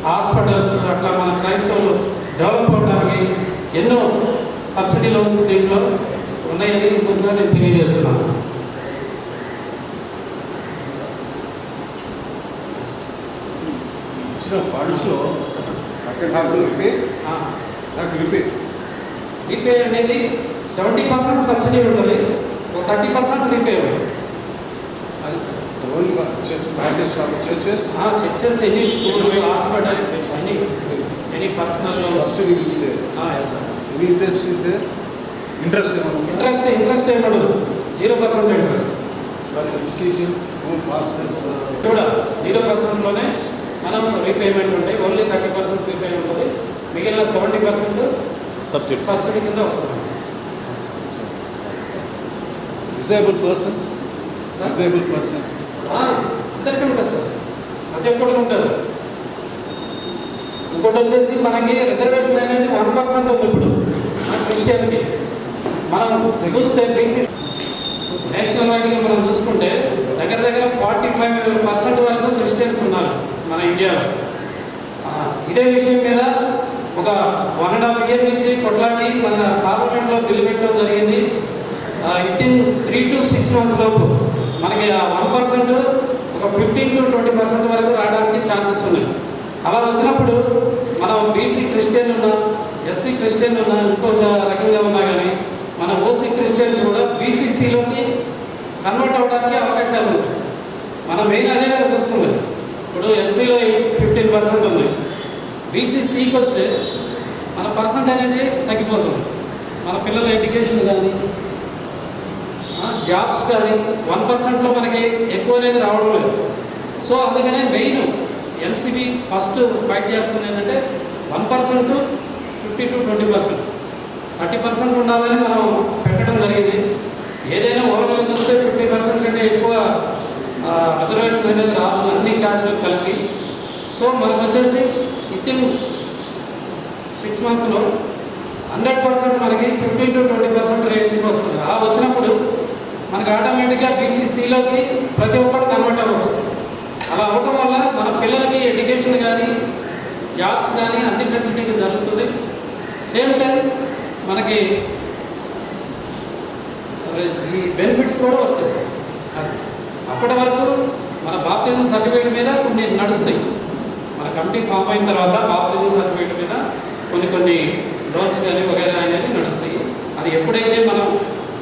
హాస్పిటల్స్, అట్లా మన క్రైస్తవులు డెవలప్ ఎన్నో సబ్సిడీ లోన్స్ దీంట్లో ఉన్నాయని ముందుగా నేను తెలియజేస్తున్నాను. రీపే అనేది 70% సబ్సిడీ ఉంటుంది, 30% రీపే ఉంటుంది. అది sir churches, any school, hospitals, any personal loans. Interest ఏమడు 0% ఇంట్రెస్ట్ కూడా 0%లోనే మనం రీపేమెంట్ ఉంటాయి. ఓన్లీ 30% రీపేమెంట్ ఉంటుంది, మిగిలిన 70% సబ్సిడీ కింద వస్తుంది. డిసేబుల్ పర్సన్స్ అందరికీ ఉంటుంది సార్, ప్రతి ఒక్కరికి ఉంటుంది. ఇంకోటి వచ్చేసి మనకి రిజర్వేషన్ అనేది 1% ఉంది ఇప్పుడు క్రిస్టియన్కి. మనం చూస్తే బీసీ నేషనల్ వైడ్గా మనం చూసుకుంటే దగ్గర 45% వరకు క్రిస్టియన్స్ ఉన్నారు మన ఇండియాలో. ఇదే విషయం మీద ఒక 1.5 year నుంచి కొట్లాడి మన పార్లమెంట్లో బిల్లు పెట్టడం జరిగింది. వితిన్ 3 to 6 months లోపు మనకి ఆ 1% ఒక 15 to 20% వరకు రావడానికి ఛాన్సెస్ ఉన్నాయి. అలా వచ్చినప్పుడు మనం బీసీ క్రిస్టియన్ ఉన్నా, ఎస్సీ క్రిస్టియన్ ఉన్నా, ఇంకొక రకంగా ఉన్నా కానీ మన ఓసీ క్రిస్టియన్స్ కూడా బీసీసీలోకి కన్వర్ట్ అవ్వడానికి అవకాశాలు ఉన్నాయి. మనం మెయిన్ అదే చూస్తుంది. ఇప్పుడు ఎస్సీలో 15% ఉంది, బీసీసీకి వస్తే మన పర్సెంట్ అనేది తగ్గిపోతుంది. మన పిల్లల ఎడ్యుకేషన్ కానీ జాబ్స్ కానీ 1%లో మనకి ఎక్కువ అనేది రావడం లేదు. సో అందుకనే మెయిన్ ఎన్సీబీ ఫస్ట్ ఫైట్ చేస్తుంది ఏంటంటే 1% 50 to 20%, 30% ఉండాలని మనం పెట్టడం జరిగింది. ఏదైనా ఓవరాల్ చూస్తే 50% కంటే ఎక్కువ రిజర్వేషన్ అనేది రాదు అన్ని క్యాస్ట్లు కలిపి. సో మనకు వచ్చేసి వితిన్ 6 monthsలో 100% మనకి 15 to 20% రేంజ్కి వస్తుంది. అలా వచ్చినప్పుడు మనకి ఆటోమేటిక్గా బీసీసీలోకి ప్రతి ఒక్కరు కన్వర్ట్ అవ్వచ్చు. అలా అవ్వటం వల్ల మన పిల్లలకి ఎడ్యుకేషన్ కానీ జాబ్స్ కానీ అన్ని ఫెసిలిటీ జరుగుతుంది. సేమ్ టైం మనకి ఈ బెనిఫిట్స్ కూడా వర్తిస్తాయి. అప్పటి వరకు మన బాప్టిజం సర్టిఫికేట్ మీద కొన్ని నడుస్తాయి. మన కమిటీ ఫామ్ అయిన తర్వాత బాప్టిజం సర్టిఫికేట్ మీద కొన్ని లోన్స్ కానీ వగైరా అనేది నడుస్తాయి. అది ఎప్పుడైతే మనం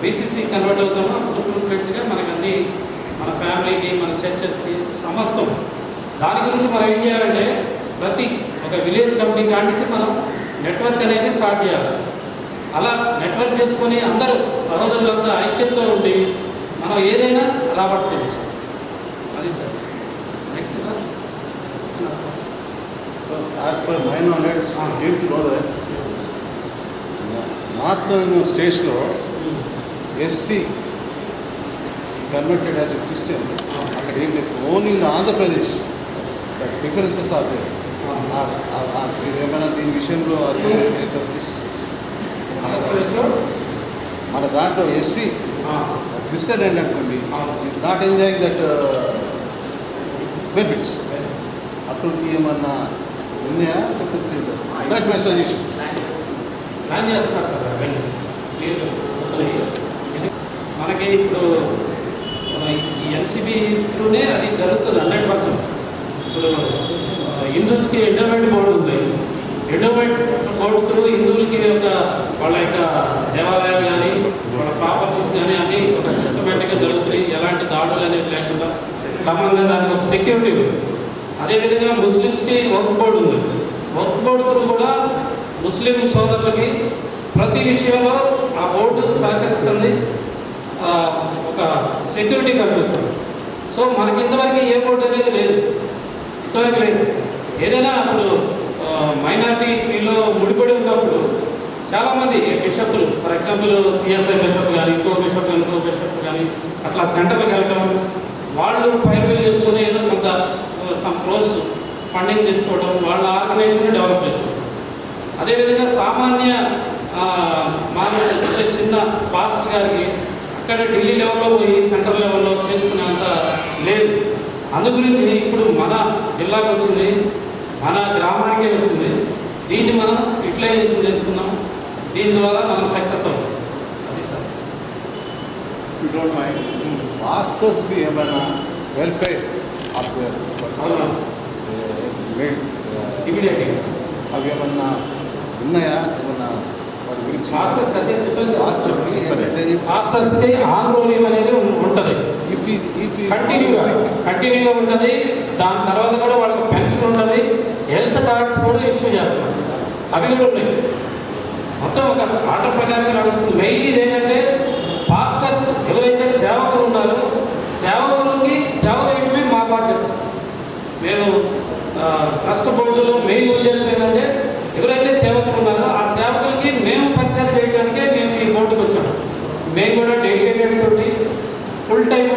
బీసీసీ కన్వర్ట్ అవుతామో అప్పుడు ఫుల్ ఫ్లెడ్జ్గా మనకు అన్ని మన ఫ్యామిలీకి, మన చర్చెస్కి సమస్తం. దాని గురించి మనం ఏం చేయాలంటే ప్రతి ఒక విలేజ్ కమిటీ కానించి మనం నెట్వర్క్ అనేది స్టార్ట్ చేయాలి. అలా నెట్వర్క్ చేసుకొని అందరూ సహోదరులంతా ఐక్యంతో ఉండి మనం ఏదైనా రాబట్టుకోవచ్చు. అది sir. Next sir. As per my knowledge northern స్టేట్స్లో SC converted as a Christian అక్కడ ఏం లేదు. Only in Andhra Pradesh differences are there. మీరు ఏమైనా దీని విషయంలో మన దాంట్లో ఎస్సీ క్రిస్టియన్ ఏంటనుకోండి is not enjoying that benefits. అటువంటి ఏమన్నా ఉన్నాయా? That my suggestion. ప్లాన్ చేస్తున్నారు సార్. మనకి ఇప్పుడు ఈ ఎన్సీబీ త్రూనే అది జరుగుతుంది 100%. ఇప్పుడు హిందూస్కి ఎండోమెంట్ బోర్డు ఉంది. ఎండోమెంట్ బోర్డు త్రూ హిందువులకి వాళ్ళ యొక్క దేవాలయాలు కానీ వాళ్ళ ప్రాపర్టీస్ కానీ అన్నీ ఒక సిస్టమేటిక్గా జరుగుతుంది. ఎలాంటి దాడులు అనేది లేకుండా క్రమంగా దానికి ఒక సెక్యూరిటీ ఉంది. అదేవిధంగా ముస్లిమ్స్కి వక్ఫ్ బోర్డు ఉంది. వక్ఫ్ బోర్డు త్రూ కూడా ముస్లిం సోదరులకి ప్రతి విషయంలో ఆ బోర్డు సహకరిస్తుంది, ఒక సెక్యూరిటీ కల్పిస్తుంది. సో మనకి ఇంతవరకు ఏ బోర్డు అనేది లేదు, ఇంతవరకు లేదు. ఏదైనా అప్పుడు మైనారిటీలో ముడిపడి ఉన్నప్పుడు చాలామంది బిషప్లు, ఫర్ ఎగ్జాంపుల్ సిఎస్ఐ బిషప్ కానీ ఇంకో బిషప్ కానీ అట్లా సెంటర్లకు వెళ్ళడం, వాళ్ళు ఫైర్ బిల్ చేసుకుని ఏదో కొంత సమ్ క్రోర్స్ ఫండింగ్ తెచ్చుకోవడం, వాళ్ళ ఆర్గనైజేషన్ డెవలప్ చేసుకోవడం. అదేవిధంగా సామాన్య మానవుడు చిన్న పాస్టర్ గారికి అక్కడ ఢిల్లీ లెవెల్లో పోయి సెంట్రల్ లెవెల్లో చేసుకునేంత లేదు. అందు గురించి ఇప్పుడు మన జిల్లాకు వచ్చింది, మన గ్రామానికే వచ్చింది. దీన్ని మనం యూటిలైజేషన్ చేసుకున్నాం. దీని ద్వారా మనం సక్సెస్ అవుతాం. అది సార్. యూ డోంట్ మైండ్ మాస్టర్స్కి ఏమైనా వెల్ఫేర్ ఆఫ్ దేర్ ఇమీడియట్గా అవి ఏమన్నా ఉన్నాయా? ఏమన్నా వాటి గురించి మాస్టర్స్ అదే చెప్పండి. మాస్టర్కి ఏంటంటే మాస్టర్స్కి ఆన్రోలింగ్ అనేది ఉంటుంది, కంటిన్యూగా ఉంటుంది. దాని తర్వాత కూడా వాళ్ళకి పెన్షన్ ఉంటుంది, హెల్త్ కార్డ్స్ కూడా ఇష్యూ చేస్తారు. అవి కూడా ఉన్నాయి. మొత్తం ఒక ఆర్డర్ ప్రకారంగా నడుస్తుంది. మెయిన్ ఇది ఏంటంటే పాస్టర్స్ ఎవరైతే సేవకులు ఉన్నారో సేవకులకి సేవ చేయడమే మా బాధ్యత. మేము ట్రస్ట్ బోర్డులో మెయిన్ ఉద్దేశం ఏంటంటే ఎవరైతే సేవకులు ఉన్నారో ఆ సేవకులకి మేము పరిచయం చేయడానికే మేము ఈ బోర్డుకి వచ్చాము. మేము కూడా డెడికేటెడ్ తోటి ఫుల్ టైం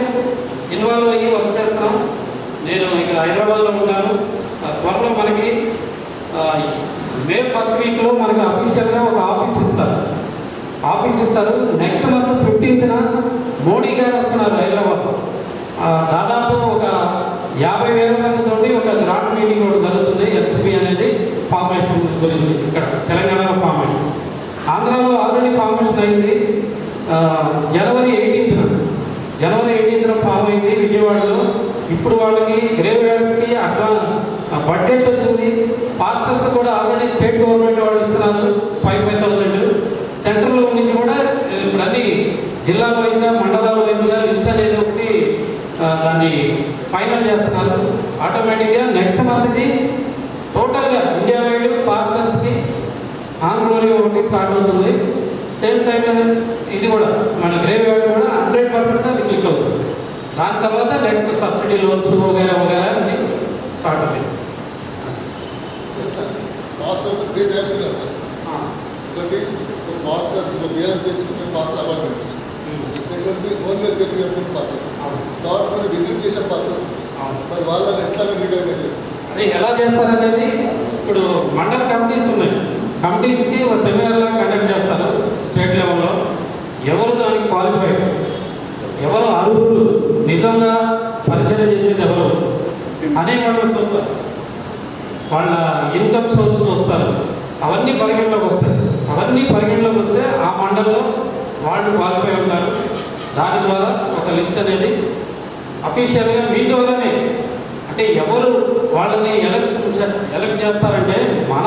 ఇన్వాల్వ్ అయ్యి వర్క్ చేస్తున్నాం. నేను ఇక్కడ హైదరాబాద్లో ఉన్నాను. త్వరలో మనకి మే ఫస్ట్ వీక్లో మనకి అఫీషియల్గా ఒక ఆఫీస్ ఇస్తారు. నెక్స్ట్ మంత్ 15న మోడీ గారు వస్తున్నారు హైదరాబాద్. దాదాపు ఒక 50,000 మందితో ఒక గ్రాండ్ మీటింగ్ కూడా జరుగుతుంది. ఎల్సిబి అనేది ఫార్మేషన్ గురించి ఇక్కడ తెలంగాణలో ఫార్మేషన్. ఆంధ్రాలో ఆల్రెడీ ఫార్మేషన్ అయింది. జనవరి 18న ఫామ్ అయింది విజయవాడలో. ఇప్పుడు వాళ్ళకి గ్రేవ్ యార్డ్స్కి బడ్జెట్ వచ్చింది. పాస్టర్స్ కూడా ఆల్రెడీ స్టేట్ గవర్నమెంట్ వాళ్ళు ఇస్తున్నారు 5,000. సెంట్రల్ నుంచి కూడా ఇప్పుడు అన్ని జిల్లాల వైజ్గా మండలాల వైజ్గా లిస్ట్ అనేది ఒకటి దాన్ని ఫైనల్ చేస్తున్నారు. ఆటోమేటిక్గా నెక్స్ట్ మంత్కి టోటల్గా ఇండియా వైడ్ పాస్టర్స్కి ఆన్రోలింగ్ ఒకటి స్టార్ట్ అవుతుంది. సేమ్ టైం ఇది కూడా మన గ్రేవ్ యార్డ్ కూడా 100% అది క్లిక్ అవుతుంది. దాని తర్వాత నెక్స్ట్ సబ్సిడీ లోన్స్ వగైరా అన్ని స్టార్ట్ అవుతాయి. మాస్టర్స్ 3 టైప్స్ ఉన్నాయి సార్. ఒకటి మాస్టర్ వేలం చేసుకునే మాస్టర్ అపార్ట్మెంట్, సెకండ్ది ఓన్గా చర్చ్ కట్టుకునే పాస్టర్స్, థర్డ్ మరి విజిట్ చేసే పాస్టర్స్. మరి వాళ్ళని ఎట్లా రికగ్నైజ్ చేస్తారు? అది ఎలా చేస్తారనేది ఇప్పుడు మండల్ కమిటీస్ ఉన్నాయి. కమిటీస్కి ఒక సెమినార్లా కండక్ట్ చేస్తారు స్టేట్ లెవెల్లో. ఎవరు దానికి క్వాలిఫైడ్, ఎవరు అర్హులు, నిజంగా పరిచయం చేసేది ఎవరు అనే వాళ్ళు చూస్తారు. వాళ్ళ ఇన్కమ్ సోర్స్ చూస్తారు. అవన్నీ పరిగణలోకి వస్తాయి. అవన్నీ పరిగణలోకి వస్తే ఆ మండల్లో వాళ్ళు క్వాలిఫై ఉంటారు. దాని ద్వారా ఒక లిస్ట్ అనేది అఫీషియల్గా మీ ద్వారానే, అంటే ఎవరు వాళ్ళని ఎలక్ట్ చేస్తారంటే మన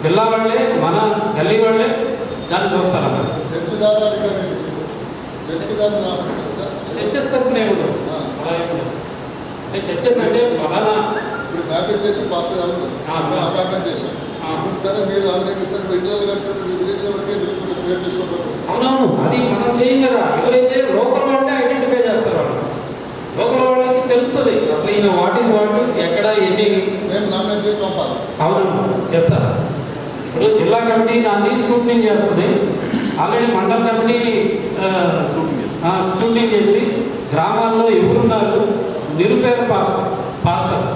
జిల్లా వాళ్ళే, మన గల్లీ వాళ్ళే దాన్ని చూస్తారు. అన్నమాట చర్చెస్ తరపునే ఉండవు. అంటే చర్చెస్ అంటే బలానా ఇప్పుడు మ్యాపింగ్ చేసి పాస్టర్ అపాయింట్మెంట్ చేశారు. మీరు ఆలోచిస్తారు ఇండియాలో కట్టుకుంటే విలేజ్లో పేరు చేసుకోవడం. అవునవును, అది మనం చేయం కదా. ఎవరైతే లోకల్ వాళ్ళే ఐడెంటిఫై చేస్తారు. వాళ్ళు లోకల్ వాళ్ళకి తెలుస్తుంది అసలు ఈయన వాట్ ఎక్కడ ఎన్ని మేము నామినేట్ చేసి పంపాలి. అవునవును చేస్తారు. ఇప్పుడు జిల్లా కమిటీ దాన్ని స్క్రూటినింగ్ చేస్తుంది. ఆల్రెడీ మండల కమిటీ స్క్రూటినింగ్ చేసి గ్రామాల్లో ఎవరున్నారు నిరుపేద పాస్టర్స్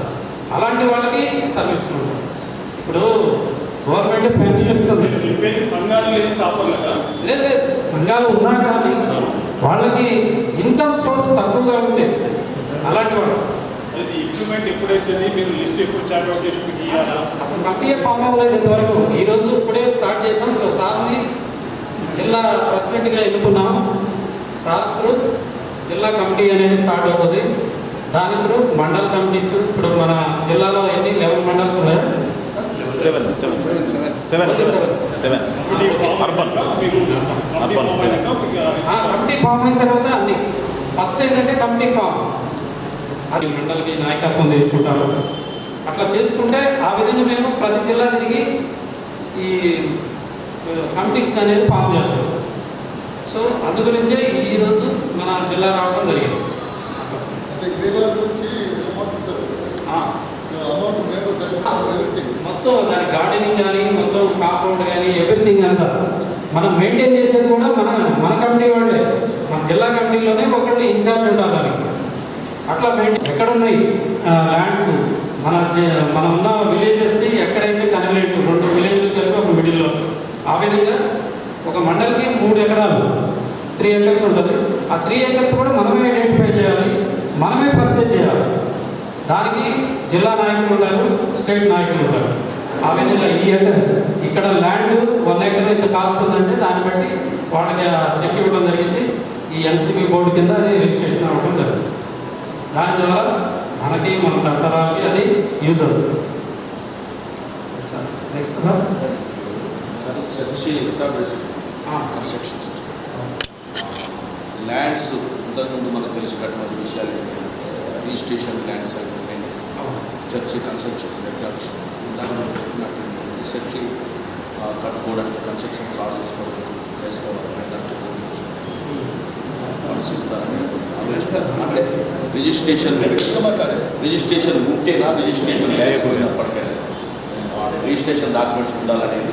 అలాంటి వాళ్ళకి సర్వీస్ ఉంటుంది. ఇప్పుడు గవర్నమెంట్ పెన్షన్ ఇస్తుంది. సంఘాలు ఏం కాపాడలేదా? లేదు, సంఘాలు ఉన్నా కానీ వాళ్ళకి ఇన్కమ్ సోర్స్ తక్కువగా ఉంటే అలాంటి వాళ్ళు ఇంప్లిమెంట్ ఎప్పుడైతే మీరు లిస్ట్ ఎప్పుడు చార్ట్ అవుట్ చేసి మీకు ఇవ్వాలా? అసలు కమిటీ ఫామ్ అవ్వలేదు ఇంతవరకు. ఈరోజు ఇప్పుడే స్టార్ట్ చేసాం. సార్ని జిల్లా ప్రెసిడెంట్గా ఎన్నుకున్నాం. సార్ త్రూ జిల్లా కమిటీ అనేది స్టార్ట్ అవుతుంది. దాని త్రూ మండల్ కమిటీస్ ఇప్పుడు మన జిల్లాలో ఎన్ని 11 మండల్స్ ఉన్నాయో 7 కమిటీ ఫామ్ అయిన తర్వాత అన్ని ఫస్ట్ ఏంటంటే కమిటీ ఫామ్ అది మండలికి నాయకత్వం తీసుకుంటారు. అట్లా చేసుకుంటే ఆ విధంగా మేము ప్రతి జిల్లా తిరిగి ఈ కమిటీస్ అనేది ఫామ్ చేస్తాం. సో అందు గురించే ఈరోజు మన జిల్లా రావడం జరిగింది. మొత్తం దాని గార్డెనింగ్ కానీ మొత్తం కాంపౌండ్ కానీ ఎవ్రీథింగ్ అంతా మనం మెయింటైన్ చేసేది కూడా మన కమిటీ వాళ్ళే. మన జిల్లా కమిటీలోనే ఒకళ్ళు ఇన్ఛార్జ్ ఉంటారు దానికి. అట్లా ఎక్కడున్నాయి ల్యాండ్స్ మనం ఉన్న విలేజెస్కి ఎక్కడైతే కనెక్ట్ 2 విలేజ్లు కలిపి ఒక మిడిల్లో ఆ విధంగా ఒక మండలికి 3 ఎకరాలు 3 acres ఉంటుంది. ఆ 3 acres కూడా మనమే ఐడెంటిఫై చేయాలి, మనమే పర్చేజ్ చేయాలి. దానికి జిల్లా నాయకులు ఉంటారు, స్టేట్ నాయకులు ఉంటారు. ఆ విధంగా ఈ ఇక్కడ ల్యాండ్ 1 ఎకర్ ఎంత కాస్ట్ ఉందంటే దాన్ని బట్టి వాళ్ళకి చెక్ ఇవ్వడం జరిగింది. ఈ ఎన్సీబీ బోర్డు కింద అది రిజిస్ట్రేషన్ అవ్వడం జరిగింది. దాని ద్వారా మనకి మన తరతరాలకి అది యూజ్ అవుతుంది. నెక్స్ట్ సార్ కన్స్ట్రక్షన్స్ ల్యాండ్స్ ఇంతకుముందు మనకు తెలిసినటువంటి విషయాలు రిజిస్ట్రేషన్ ల్యాండ్స్ అవి ఉన్నాయి. చర్చి కన్స్ట్రక్షన్ చర్చి కట్టుకోవడానికి కన్స్ట్రక్షన్ స్టార్ట్ చేసుకోవడానికి ఫండ్స్ ఇస్తారని అంటే రిజిస్ట్రేషన్ ఉంటేనా రిజిస్ట్రేషన్ లేకపోయినప్పటికైనా రిజిస్ట్రేషన్ డాక్యుమెంట్స్ ఉండాలనేది.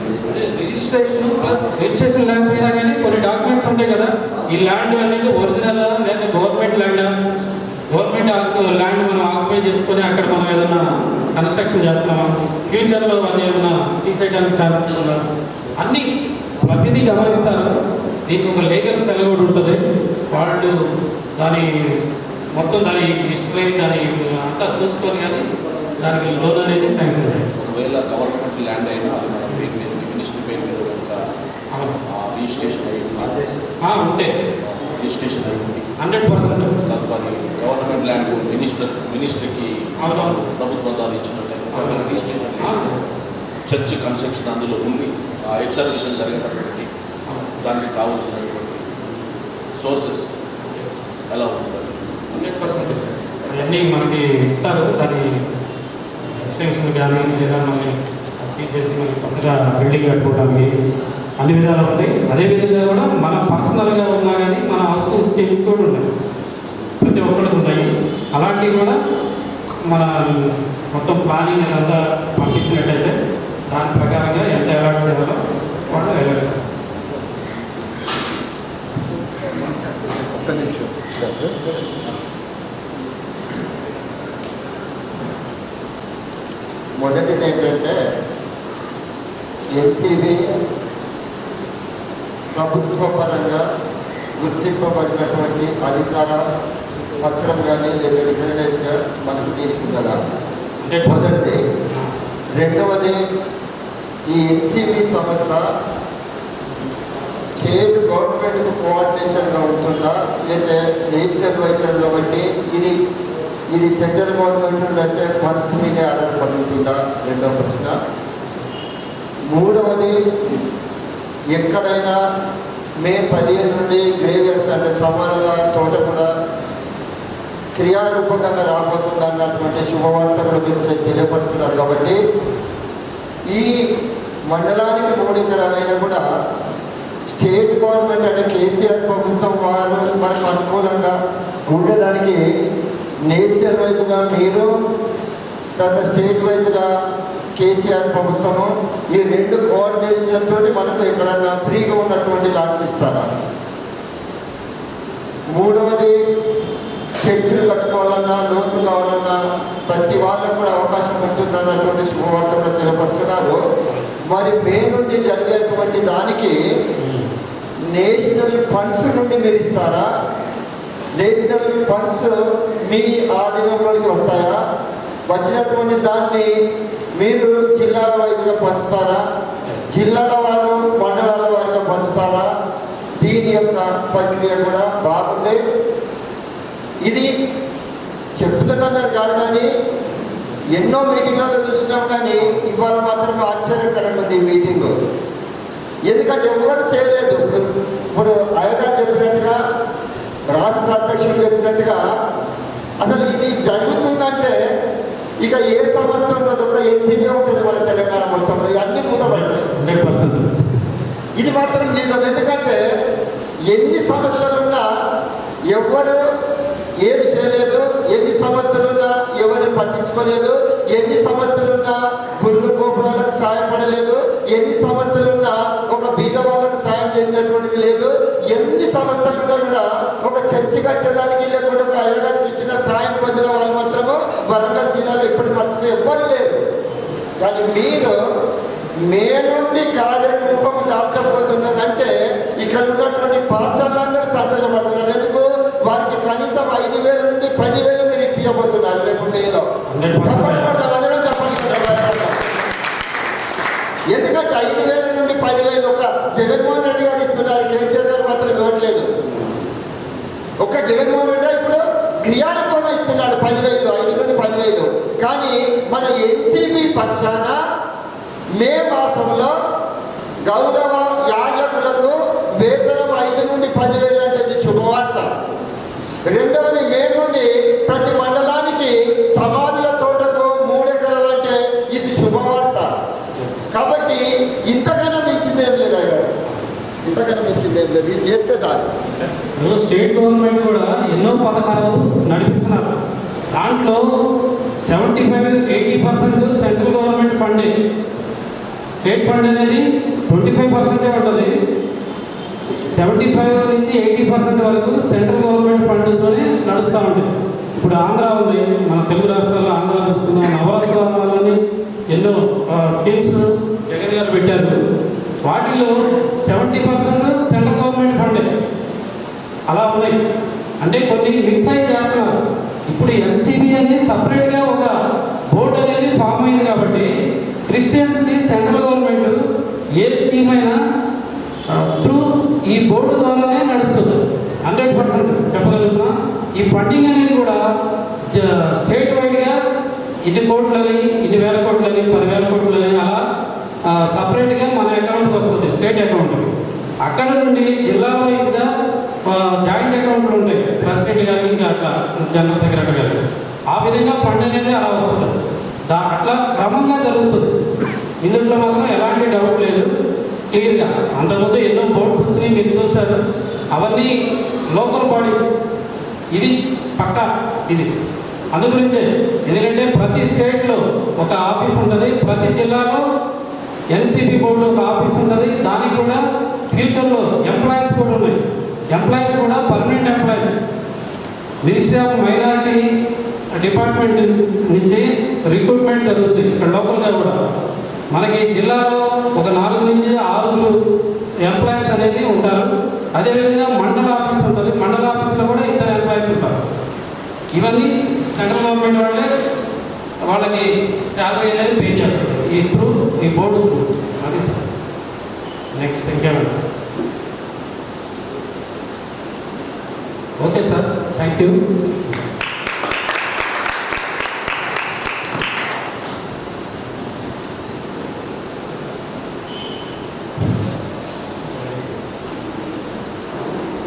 రిజిస్ట్రేషన్ లేకపోయినా కానీ కొన్ని డాక్యుమెంట్స్ ఉంటాయి కదా. ఈ ల్యాండ్ అనేది ఒరిజినల్ లేదా గవర్నమెంట్ ల్యాండ్, గవర్నమెంట్ ల్యాండ్ మనం ఆక్యుపై చేసుకొని అక్కడ మనం ఏదైనా కన్స్ట్రక్షన్ చేస్తున్నామా, ఫ్యూచర్లో అది ఏదైనా తీసేయడానికి ఛాన్సెస్ ఉందా, అన్నీ ప్రతిదీ గమనిస్తారు. దీనికి ఒక లీగల్ సెల్ కూడా ఉంటుంది. వాళ్ళు దాని మొత్తం దాని హిస్టరీ దాని అంతా చూసుకొని కానీ దానికి లోన్ అనేది శాంక్షన్ అయ్యింది. ఒకవేళ గవర్నమెంట్ ల్యాండ్ అయినా అది మన పేరు మీద మినిస్టర్ పేరు మీద రిజిస్ట్రేషన్ అయ్యింది ఉంటే రిజిస్ట్రేషన్ అయ్యింది 100%. తదుపరి గవర్నమెంట్ ల్యాండ్ మినిస్టర్కి ప్రభుత్వం ద్వారా ఇచ్చినట్లయితే రిజిస్ట్రేషన్ చర్చ్ కన్స్ట్రక్షన్ అందులో ఉంది. ఆ ఎక్సర్వేషన్ జరిగినటువంటి దానికి కావాల్సినటువంటి సోర్సెస్ ఎలా ఉంటుంది 100% అవన్నీ మనకి ఇస్తారు. దాని ఎక్స్టెన్షన్ కానీ లేదా మళ్ళీ తీసేసి మనకి కొత్తగా బిల్డింగ్ కట్టుకోవడానికి అన్ని విధాలు ఉంటాయి. అదేవిధంగా కూడా మన పర్సనల్గా ఉన్నా కానీ మన హౌసింగ్ స్కీమ్స్ కూడా ఉన్నాయి, ప్రతి ఒక్కరికి ఉన్నాయి. అలాంటివి కూడా మన మొత్తం ప్లానింగ్ అదంతా పంపించినట్టయితే దాని ప్రకారంగా ఎంత అలాట్ చేయాలో వాళ్ళు అలాట్ చేస్తారు. మొదటిది ఏంటంటే ఎన్సీబీ ప్రభుత్వ పరంగా గుర్తింపబడినటువంటి అధికార పత్రం కానీ లేదా రికగ్నైజ్గా మనకు దీనికి కదా మొదటిది. రెండవది ఈ ఎన్సీబీ సంస్థ స్టేట్ గవర్నమెంట్కు కోఆర్డినేషన్గా ఉంటుందా లేదా నేషనల్ వైజ్గా కాబట్టి ఇది సెంట్రల్ గవర్నమెంట్ నుండి వచ్చే ఫండ్స్ మీదే ఆధారపడి ఉంటుందా రెండవ ప్రశ్న. మూడవది ఎక్కడైనా మే 15 నుండి గ్రేవియర్స్ అంటే సమాధుల తోట కూడా క్రియారూపకంగా రాబోతుంది అన్నటువంటి శుభవార్త కూడా మీరు తెలియపడుతున్నారు. కాబట్టి ఈ మండలానికి 3 ఎకరాలైనా కూడా స్టేట్ గవర్నమెంట్ అంటే కేసీఆర్ ప్రభుత్వం వారు మనకు అనుకూలంగా ఉండడానికి నేషనల్ వైజ్గా మీరు తర్వాత స్టేట్ వైజ్గా కేసీఆర్ ప్రభుత్వము ఈ 2 కోఆర్డినేషన్తో మనకు ఎక్కడన్నా ఫ్రీగా ఉన్నటువంటి లాట్స్ ఇస్తారా. మూడవది చర్చిలు కట్టుకోవాలన్నా లోన్లు కావాలన్నా ప్రతి వాళ్ళకు కూడా అవకాశం ఉంటుంది అన్నటువంటి శుభవార్త కూడా తెలియపడుతున్నారు. మరి మే నుండి జరిగేటువంటి దానికి నేషనల్ ఫండ్స్ నుండి మీరు ఇస్తారా, నేషనల్ ఫండ్స్ మీ ఆధీనంలోకి వస్తాయా, వచ్చినటువంటి దాన్ని మీరు జిల్లాల వైజ్గా పంచుతారా, జిల్లాల వారు మండలాల వారిగా పంచుతారా, దీని యొక్క ప్రక్రియ కూడా బాగుంది. ఇది చెప్తున్నారు కాదు కానీ ఎన్నో మీటింగ్లలో చూసినాం కానీ ఇవాళ మాత్రం ఆశ్చర్యకరంగా ఉంది ఈ మీటింగు. ఎందుకంటే ఎవరు చేయలేదు. ఇప్పుడు అయ్యగారు చెప్పినట్టుగా రాష్ట్ర అధ్యక్షులు చెప్పినట్టుగా అసలు ఇది జరుగుతుందంటే ఇక ఏ సంవత్సరంలో ఒక ఎన్సీబీ ఉంటుంది మన తెలంగాణ మొత్తంలో అన్ని మూతపడతాయి 100%. ఇది మాత్రం నిజం. ఎందుకంటే ఎన్ని సంవత్సరాలున్నా ఎవరు ఏమి చేయలేదు, ఎన్ని సంవత్సరాలున్నా ఎవరిని పట్టించుకోలేదు, ఎన్ని సంవత్సరాలున్నా గుళ్ళు గోపురాలకు సాయపడలేదు, ఎన్ని సంవత్సరాలున్నా ఒక బీద వాళ్ళకు సాయం చేసినటువంటిది లేదు, ఎన్ని సంవత్సరాలున్నా కూడా ఒక చర్చి కట్టడానికి లేకుండా ఒక అయ్యగారికి ఇచ్చిన సాయం పొందిన వాళ్ళు మాత్రము వరంగల్ జిల్లాలో ఇప్పటి మట్టుకు ఎవ్వరు లేరు. కానీ మీరు మే నుండి కార్యరూపం దాల్చబోతున్నదంటే ఇక్కడ ఉన్నటువంటి పాస్టర్లందరూ సంతోషపడుతున్నారు. ఎందుకు? వారికి కనీసం 5,000 నుండి 10,000 మీరు ఇప్పించబోతున్నారు రేపు మేలో. చెప్పండి అందరం చెప్పండి. పక్షాన మే మాసంలో గౌరవ యాజకులకు వేతనం 5 నుండి 10,000 అంటే ఇది శుభవార్త. రెండవది, మే నుండి ప్రతి మండలానికి సమాధుల తోటకు 3 ఎకరాలు అంటే ఇది శుభవార్త. కాబట్టి ఇంతకన్నా మించింది ఏం లేదు అయ్యా, ఇంతకన్నా మించింది ఏం లేదు. ఇది చేస్తే చాలు. స్టేట్ గవర్నమెంట్ కూడా ఎన్నో పథకాలు నడిపిస్తున్నారు. దాంట్లో 75-80% central government funday. State fund అనేది 25% ఉంటుంది. 75 నుంచి 80% వరకు సెంట్రల్ గవర్నమెంట్ ఫండ్తోనే నడుస్తూ ఉంటుంది. ఇప్పుడు ఆంధ్ర ఉంది, మన తెలుగు రాష్ట్రాల్లో ఆంధ్ర చూస్తున్నాం. నవరత్నాలని ఎన్నో స్కీమ్స్ జగన్ గారు పెట్టారు. వాటిలో 70% సెంట్రల్ గవర్నమెంట్ ఫండే అలా ఉన్నాయి. అంటే కొన్ని మిక్స్ అయి చేస్తున్నారు. ఇప్పుడు ఎన్సీబీ అనేది సపరేట్గా ఒక బోర్డు అనేది ఫామ్ అయింది కాబట్టి క్రిస్టియన్స్కి సెంట్రల్ గవర్నమెంట్ ఏ స్కీమ్ అయినా త్రూ ఈ బోర్డు ద్వారానే నడుస్తుంది. 100% చెప్పగలుగుతున్నా. ఈ ఫండింగ్ అనేది కూడా స్టేట్ వైడ్గా ఇన్ని కోట్లని, ఇన్ని వేల కోట్లని, 10,000 కోట్లని అలా సపరేట్గా మన అకౌంట్కి వస్తుంది, స్టేట్ అకౌంట్కి. అక్కడ నుండి జిల్లా వైజ్గా జాయింట్ అకౌంట్లు ఉంటాయి, ప్రెసిడెంట్ గారికి ఇంకా అట్లా జనరల్ సెక్రటరీ గారికి. ఆ విధంగా ఫండ్ అనేది అలా వస్తుంది. అట్లా క్రమంగా జరుగుతుంది. ఇందులో మాత్రం ఎలాంటి డౌట్ లేదు, క్లియర్గా. అంతకుముందు ఎన్నో బోర్డ్స్ వచ్చినాయి, మీరు చూశారు. అవన్నీ లోకల్ బాడీస్, ఇది పక్కా ఇది. అందు గురించే, ఎందుకంటే ప్రతి స్టేట్లో ఒక ఆఫీస్ ఉంటుంది, ప్రతి జిల్లాలో ఎన్సీపీ బోర్డు ఒక ఆఫీస్ ఉంటుంది. దానికి కూడా ఫ్యూచర్లో ఎంప్లాయీస్ కూడా ఉన్నాయి. ఎంప్లాయీస్ కూడా permanent employees. Ministry of minority department నుంచి రిక్రూట్మెంట్ జరుగుతుంది ఇక్కడ లోకల్గా కూడా. మనకి జిల్లాలో ఒక 4 నుంచి 6 ఎంప్లాయీస్ అనేది ఉంటారు. అదేవిధంగా మండల ఆఫీస్ ఉంటుంది, మండల ఆఫీస్లో కూడా 2 ఎంప్లాయీస్ ఉంటారు. ఇవన్నీ సెంట్రల్ గవర్నమెంట్ వాళ్ళే వాళ్ళకి శాలరీ అనేది పే చేస్తారు ఈ బోర్డు త్రూ. అది సార్. నెక్స్ట్ ఇంకేమైనా? Okay sir, thank you.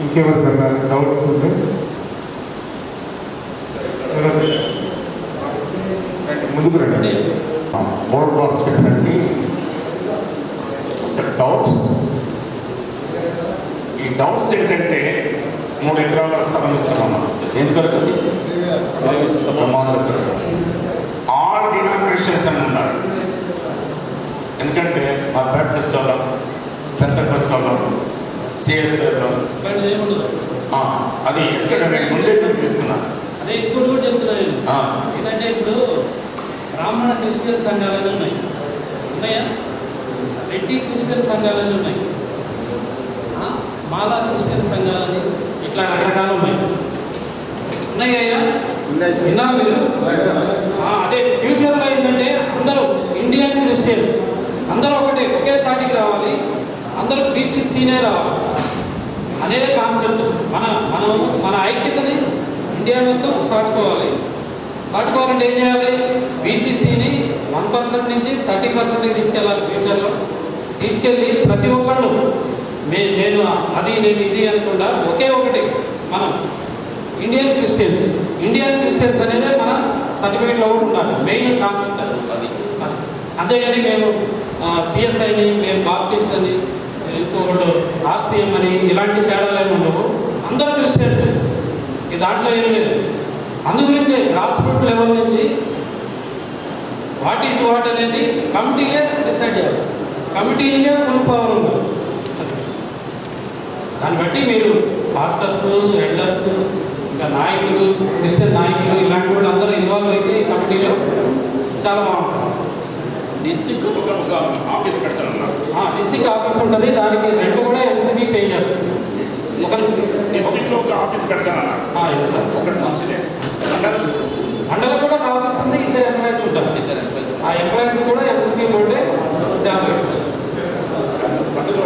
ఇంకెవరికన్నా డౌట్స్ ఉంటే ముందుకు రండి. బోర్డ్ బాక్స్ ఏంటంటే డౌట్స్. ఈ డౌట్స్ ఏంటంటే 3 ఎకరాల స్థలం ఇస్తున్నాం. ఎందుకొరకు? సమాధానం. ఆల్ డినామినేషన్స్ అని ఉన్నారు. ఎందుకంటే మా బ్యాప్టిస్ట్ వాళ్ళం, పెంతకోస్తు వాళ్ళం, సిఎస్ అది ఇక్కడ ముందే ఇస్తున్నాను. అదే ఇప్పుడు కూడా చెప్తున్నాను. ఏంటంటే ఇప్పుడు బ్రాహ్మణ క్రిస్టియన్ సంఘాలని ఉన్నాయా? రెడ్డి క్రిస్టియన్ సంఘాలని ఉన్నాయి, మాలా క్రిస్టియన్ సంఘాలని, ఇట్లా రకరకాలు ఉన్నాయ్యా? విన్నారు మీరు? అదే ఫ్యూచర్లో ఏంటంటే అందరూ ఇండియన్ క్రిస్టియన్స్ అందరూ ఒకే తాటికి రావాలి, అందరూ బీసీసీనే రావాలి అనేది కాన్సెప్ట్. మన ఐక్యతని ఇండియా మొత్తం సాటుకోవాలంటే ఏం చేయాలి? బీసీసీని 1% నుంచి 30%కి తీసుకెళ్ళాలి. ఫ్యూచర్లో తీసుకెళ్ళి ప్రతి ఒక్కళ్ళు నేను అది నేను ఇది అనకుండా ఒకటి మనం ఇండియన్ క్రిస్టియన్స్ అనేది మన సర్టిఫికేట్లో కూడా ఉండాలి. మెయిన్ కాన్సెప్ట్ అది. అంతేగాని మేము సిఎస్ఐని, మేము బాప్టిస్ట్ అని, ఇంకొకటి ఆర్సీఎం అని ఇలాంటి తేడాలు ఏమి ఉండవు. అందరూ క్రిస్టియన్స్. ఈ దాంట్లో ఏం లేదు. అందుగురించి గ్రాస్ రూట్ లెవెల్ నుంచి వాట్ ఈజ్ వాట్ అనేది కమిటీయే డిసైడ్ చేస్తారు. కమిటీయే ఫుల్ పవర్ ఉంది. దాన్ని బట్టి మీరు పాస్టర్స్, ఎల్డర్స్, ఇంకా నాయకులు, క్రిస్టియన్ నాయకులు ఇలాంటి వాళ్ళు అందరూ ఇన్వాల్వ్ అయితే ఈ కమిటీలో చాలా బాగుంటుంది. డిస్టిక్ ఒక ఆఫీస్ పెడతారన్నారు. డిస్టిక్ ఆఫీస్ ఉంటుంది, దానికి రెంట్ కూడా ఎన్సీబీ పే చేస్తుంది. డిస్టిక్లో ఒక ఆఫీస్ పెడతారన్నారు. ఒకటి మంచిదే. మండలం కూడా ఒక ఆఫీస్ ఉంది, 2 ఎంప్లాయీస్ ఉంటారు. ఆ ఎంప్లాయీస్ కూడా ఎన్సీబీ బోర్డే శాలరీ ఇస్తారు. సెంట్రల్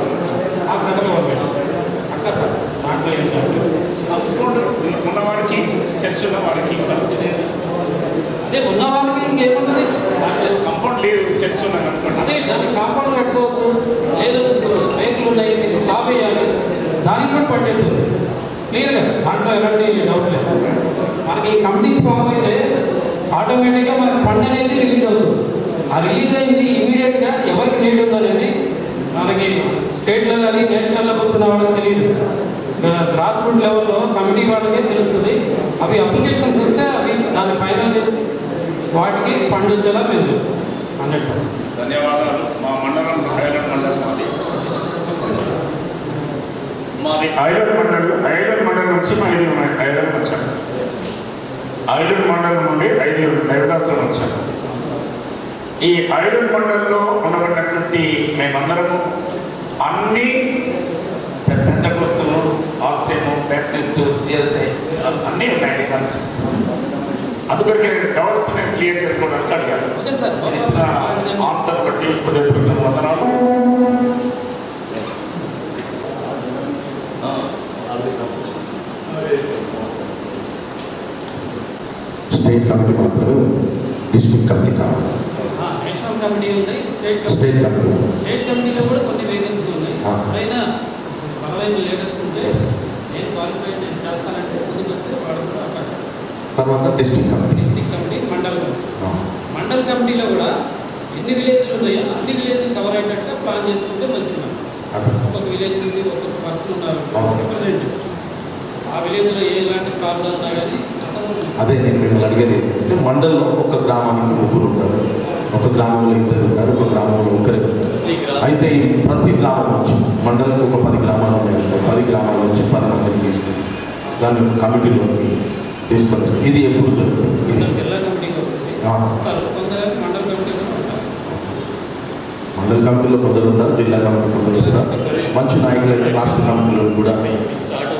గవర్నమెంట్ అక్క సార్. దాంట్లో ఏంటంటే ఉన్నవాడికి చర్చ్ ఉన్న వాడికి పరిస్థితి అదే ఉన్న వాళ్ళకి ఇంకేముంటుంది? కంపౌండ్ లేదు. కట్టుకోవచ్చు, లేదు రేకులు ఉన్నాయి మీకు స్లాబ్ వేయాలి, దానికి కూడా బడ్జెట్ ఉంది క్లియర్గా, దాంట్లో ఎలాంటి డౌట్ లేదు. మనకి ఈ కమిటీస్ ఫామ్ అయితే ఆటోమేటిక్గా మనకి ఫండ్ అనేది రిలీజ్ అవుతుంది. ఆ రిలీజ్ అయింది ఇమీడియట్గా ఎవరికి నీడ్ ఉందో అనేది మనకి స్టేట్లో కానీ నేషనల్లో కూర్చున్న వాళ్ళకి తెలియదు, గ్రాస్ రూట్ లెవెల్లో కమిటీ వాళ్ళకే తెలుస్తుంది. అవి అప్లికేషన్స్ వస్తే అవి దాన్ని ఫైనల్ చేసి వాటికి ఫండ్ వచ్చేలా మేము చూస్తాం 100%. ధన్యవాదాలు. మా మండలం ఐలర్ మండలం మాది ఐలర్ మండలం నుంచి మా ఐలర్ వచ్చాను. ఐలర్ మండలం నుండి 5 దేవదాసులు వచ్చాను. ఈ ఐలర్ మండలంలో ఉన్నటువంటి మేమందరము అన్ని పెద్ద కోస్తులు, ఆర్సీఎం, బ్యాప్టిస్ట్, సిఎస్ఐ అన్నీ ఉన్నాయి. అందుకని డౌట్స్ నేను క్లియర్ చేసుకోవడానికి అడిగాను. ఇచ్చిన ఆన్సర్ బట్టి వందనాలు. స్టేట్ కమిటీ మాత్రమే ఉంది, డిస్ట్రిక్ట్ కమిటీ కావాలి. నేషనల్ కమిటీ ఉంది, స్టేట్ కమిటీ స్టేట్ కమిటీలో కూడా కొన్ని వేకెన్సీ ఉన్నాయి. అయినా బలమైన లీడర్స్ ఉంటే నేను క్వాలిఫైడ్ నేను చేస్తానంటే ముందుకు వస్తే వాడు కూడా అవకాశం. తర్వాత డిస్ట్రిక్ట్ కమిటీ మండల్ కమిటీలో కూడా ఎన్ని విలేజ్లు ఉన్నాయో అన్ని విలేజ్లు కవర్ అయ్యేటట్టుగా ప్లాన్ చేసుకుంటే మంచిది. ఒక్కొక్క విలేజ్ నుంచి ఒక్కొక్క పర్సన్ ఉన్నారు రిప్రజెంటేటివ్, ఆ విలేజ్లో ఎలాంటి ప్రాబ్లం ఉన్నా కానీ. అదే నేను మిమ్మల్ని అడిగేది ఏంటంటే మండలంలో ఒక గ్రామానికి 3 ఉంటారు, ఒక గ్రామంలో 2 ఉంటారు, ఒక గ్రామంలో 1 ఉంటారు. అయితే ఈ ప్రతి గ్రామం నుంచి మండలంలో ఒక 10 గ్రామాలు ఉన్నాయి, 10 గ్రామాల నుంచి 10 మందిని తీసుకుని దాన్ని ఒక కమిటీలోకి తీసుకొని ఇది ఎప్పుడు జరుగుతుంది? జిల్లా కమిటీకి వస్తుంది, మండల కమిటీలో ఉంటారు. మండల కమిటీలో కొందరు ఉంటారు, జిల్లా కమిటీ కొందరు వస్తారు. మంచి నాయకులు అయితే రాష్ట్ర కమిటీలో కూడా స్టార్ట్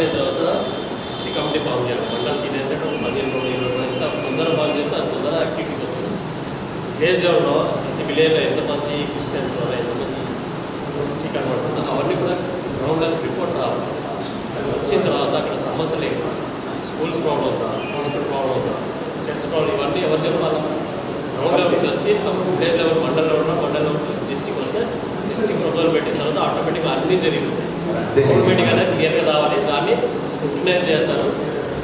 అయిన తర్వాత డిస్ట్రిక్ట్ కమిటీ ఫామ్ చేయాలి. మండల సీనియర్ అంటే 15-20 ఎంత తొందర ఫామ్ చేస్తే అంత తొందర యాక్టివిటీకి వస్తుంది. విలేజ్ లెవెల్లో ప్రతి విలేజ్లో ఎంతమంది క్రిస్టియన్స్ ద్వారా ఎంతమంది ఓసీ కనబడుతుందో అవన్నీ కూడా గ్రౌండ్ లెవెల్ రిపోర్ట్ రావాలి. అది వచ్చిన తర్వాత అక్కడ సమస్యలు ఏంటి, స్కూల్స్ ప్రాబ్లం ఉందా, హాస్పిటల్ ప్రాబ్లం ఉందా, చర్చ్ ప్రాబ్లం, ఇవన్నీ ఎవరు చెప్పాలి? గ్రౌండ్ లెవెల్ నుంచి వచ్చి విలేజ్ లెవెల్, మండల లెవెల్లో, మండల లెవెల్ డిస్ట్రిక్ట్ వస్తే డిస్ట్రిక్ట్ ప్రపోజల్ పెట్టిన తర్వాత ఆటోమేటిక్గా అన్నీ జరిగిపోతాయి. గవర్నమెంట్ అనేది క్లియర్గా రావాలి, దాన్ని స్క్రూటినైజ్ చేస్తారు,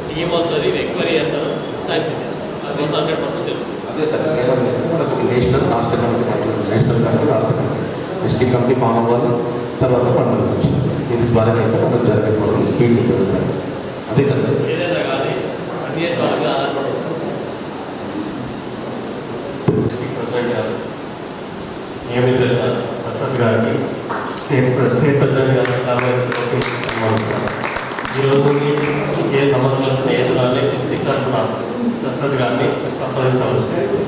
టీమ్ వస్తుంది, ఎంక్వైరీ చేస్తారు, శాంక్షన్ చేస్తారు. అది మొత్తం 100% జరుగుతుంది. అదే సార్ మనకు నేషనల్ రాష్ట్ర కమిటీ మాత్రం, నేషనల్ కమిటీ రాష్ట్ర కమిటీ, డిస్ట్రిక్ట్ కమిటీ ఫామ్ అవ్వాలి, తర్వాత మండలం నుంచి ఇది త్వరగా అయితే మనకు జరిగే పనులు స్పీడ్లు జరుగుతాయి. అదే కదా ఏదైనా కానీ అన్ని వాళ్ళకి ఆధారపడి నియమిత ప్రసాద్ గారికి స్టేట్ ప్రెసిడెంట్ గారికి ఈరోజు ఏ సమస్యలు వచ్చినా ఏది కానీ డిస్ట్రిక్ట్ తరఫున ప్రసాద్ గారిని సంప్రదించవచ్చు.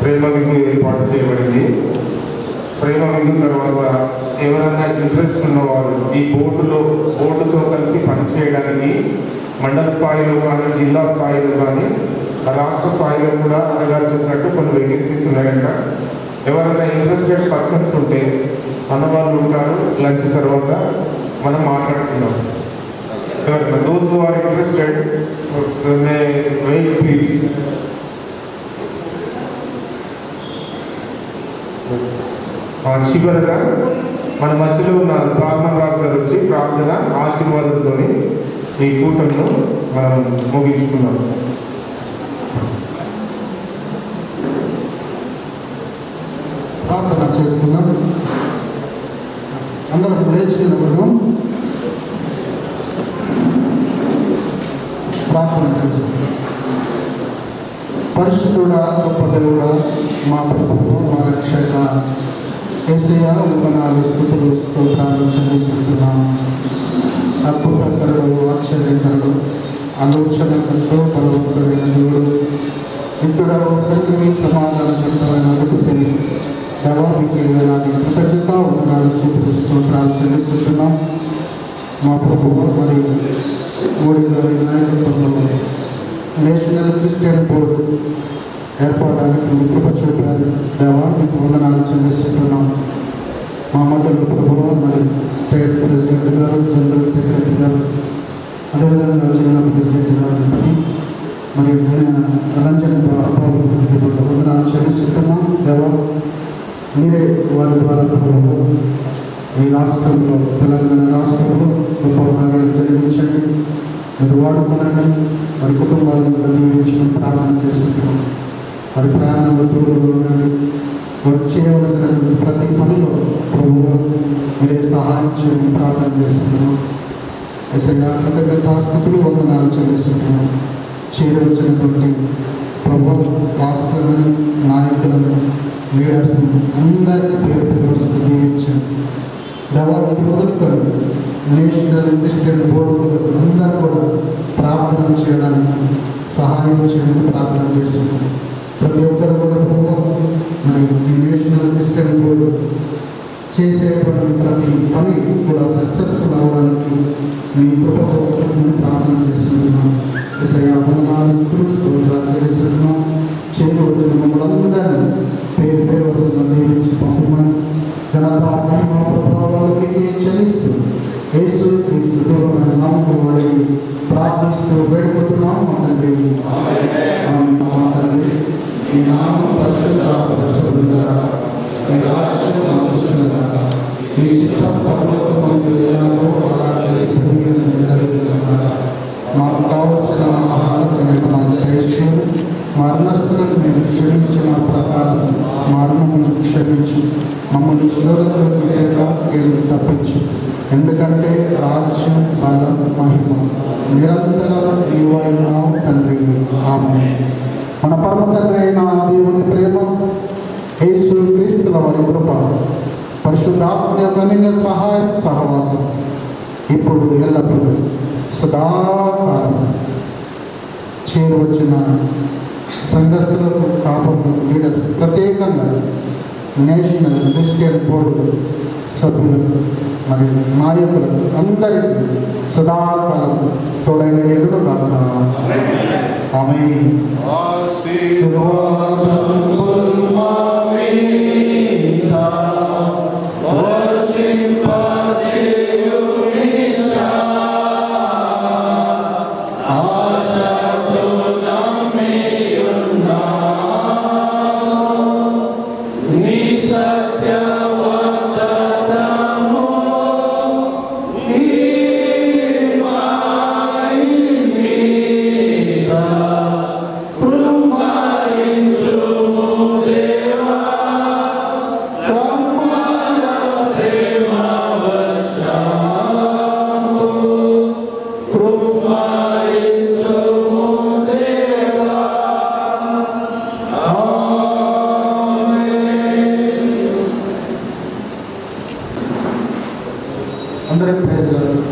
ప్రేమ విందు ఏర్పాటు చేయబడింది. ప్రేమ విందు తర్వాత ఎవరైనా ఇంట్రెస్ట్ ఉన్నవారు ఈ బోర్డుతో కలిసి పనిచేయడానికి మండల స్థాయిలో కానీ, జిల్లా స్థాయిలో కానీ, రాష్ట్ర స్థాయిలో కూడా అన్నగారు చెప్పినట్టు కొన్ని వేకెన్సీస్ ఉన్నాయంట. ఎవరైనా ఇంట్రెస్టెడ్ పర్సన్స్ ఉంటే అన్నవాళ్ళు ఉంటారు. లంచ్ తర్వాత మనం మాట్లాడుతున్నాం. ఎవరైనా those who are interested wait please. చివరగా మన మధ్యలో ఉన్న సాల్మన్ రాజు గారు వచ్చి ప్రార్థన ఆశీర్వాదంతో ఈ కూటమిను మనం ముగించుకున్నాం. ప్రార్థన చేసుకుందాం. అందరం లేచి నిలబడదాం, ప్రార్థన చేస్తాం. పరిశుద్ధుడా, గొప్ప దేవుడా, మా ప్రభువు, మా రక్షక యేసయ్య, వందనాలు, స్తుతులు, స్తోత్రాలు చెల్లిస్తున్నాము. అద్భుతకరుడు, ఆశ్చర్యకరుడు, ఆలోచనకరుడు, బలవంతుడైన దేవుడు, ఇతడు తండ్రి, సమాధానకరమైన అడుగుతే దవానికి వేలాది కృతజ్ఞత, వందనాలు, స్తుతులు, స్తోత్రాలు చెల్లిస్తున్నాం. మా ప్రభువు మరి మోడీ గారి నాయకత్వంలో నేషనల్ క్రిస్టియన్ బోర్డు ఏర్పడడానికి కృప చూపారు. దేవా మీకు వందనాలు చెల్లిస్తున్నాం. మా మద్దతు ప్రభువు మరి స్టేట్ ప్రెసిడెంట్ గారు, జనరల్ సెక్రటరీ గారు, అదేవిధంగా జిల్లా ప్రెసిడెంట్ గారు మరి రంజన్ బాబు వందనాలు చెల్లిస్తున్నాం. దేవా మీరే వారి ద్వారా ప్రభువు ఈ రాష్ట్రంలో, తెలంగాణ రాష్ట్రంలో గొప్ప కార్యాలు జరిగించండి, మీరు వాడుకోనండి. మరి కుటుంబాలను దీవించడం ప్రార్థన చేస్తున్నాం. మరి ప్రయాణంలో తోడుగా ఉండండి. వారు చేయవలసిన ప్రతి పనిలో ప్రభువు మీరే సహాయం చేయడం ప్రార్థన చేస్తున్నాం. ఎస్ఐఆ కృతజ్ఞతాస్తుతులు, వందనాలు చెల్లిస్తున్నాం. చేరవచ్చినటువంటి ప్రభు పాస్టర్లను, నాయకులను, లీడర్స్ని అందరికీ పేరు పేరు దీవించండి. దేవా ఇది మొదలుకొని నేషనల్ క్రిస్టియన్ బోర్డు అందరూ కూడా ప్రార్థన చేయడానికి సహాయం చేయడానికి ప్రార్థన చేస్తున్నాం. ప్రతి ఒక్కరు కూడా మరి ఈ నేషనల్ క్రిస్టియన్ బోర్డు చేసేటువంటి ప్రతి పని కూడా సక్సెస్ఫుల్ అవ్వడానికి మీ కృపను ప్రార్థన చేస్తున్నాం. యేసయ్యా వందనాలు, స్తుతులు, స్తోత్రాలు చేస్తున్నాం. చేయవలసిన మమ్మల్ని అందరినీ పేరు పేరు వస్తున్న దీవించి పంపమని ఘనత, మహిమ, ప్రభావాలకి చెల్లిస్తూ యేసు క్రీస్తు నామములో అడిగి ప్రార్థిస్తూ వేడుకుంటున్నాం మా తండ్రి. ఆమేన్. మా తండ్రి, మీ నామం పరిశుద్ధపరచబడుగాక, మీ రాజ్యం వచ్చుగాక, మీ చిత్తం పరలోకమందు ఎలాగో అలాగే భూమి మీద నెరవేరుగాక. మాకు కావలసిన ఆహారం మాకు దయచేయండి. మరణస్తులను మేము క్షమించిన ప్రకారం మరణమును క్షమించు, మమ్మల్ని శోధనలకు తేడా తప్పించు. ఎందుకంటే రాజ్యం, బలం, మహిమ నిరంతరం నీవైనావు తండ్రి. ఆమేన్. మన పరమ తండ్రి అయిన దేవుని ప్రేమ, యేసు క్రీస్తుల వారి కృప, పరిశుద్ధాత్మ యొక్క అన్యోన్య సహాయం, సహవాసం ఇప్పుడు ఎల్లప్పుడూ సదాకాలం చేరువచ్చిన సంఘస్థులకు, కాపులకు, లీడర్స్, ప్రత్యేకంగా నేషనల్ క్రిస్టియన్ బోర్డు సభ్యులకు మరియు నాయకులకు అందరికీ సదాకాలం తోడైన ఎదురు కాక. ఆమేన్. అందరికి ప్రైజ్ లార్డ్.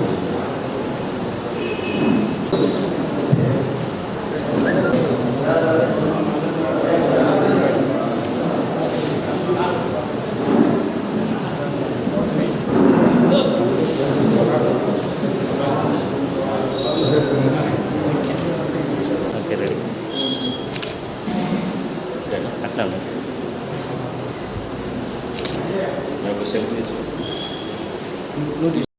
అట్లా సెల్ఫీ తీసుకో.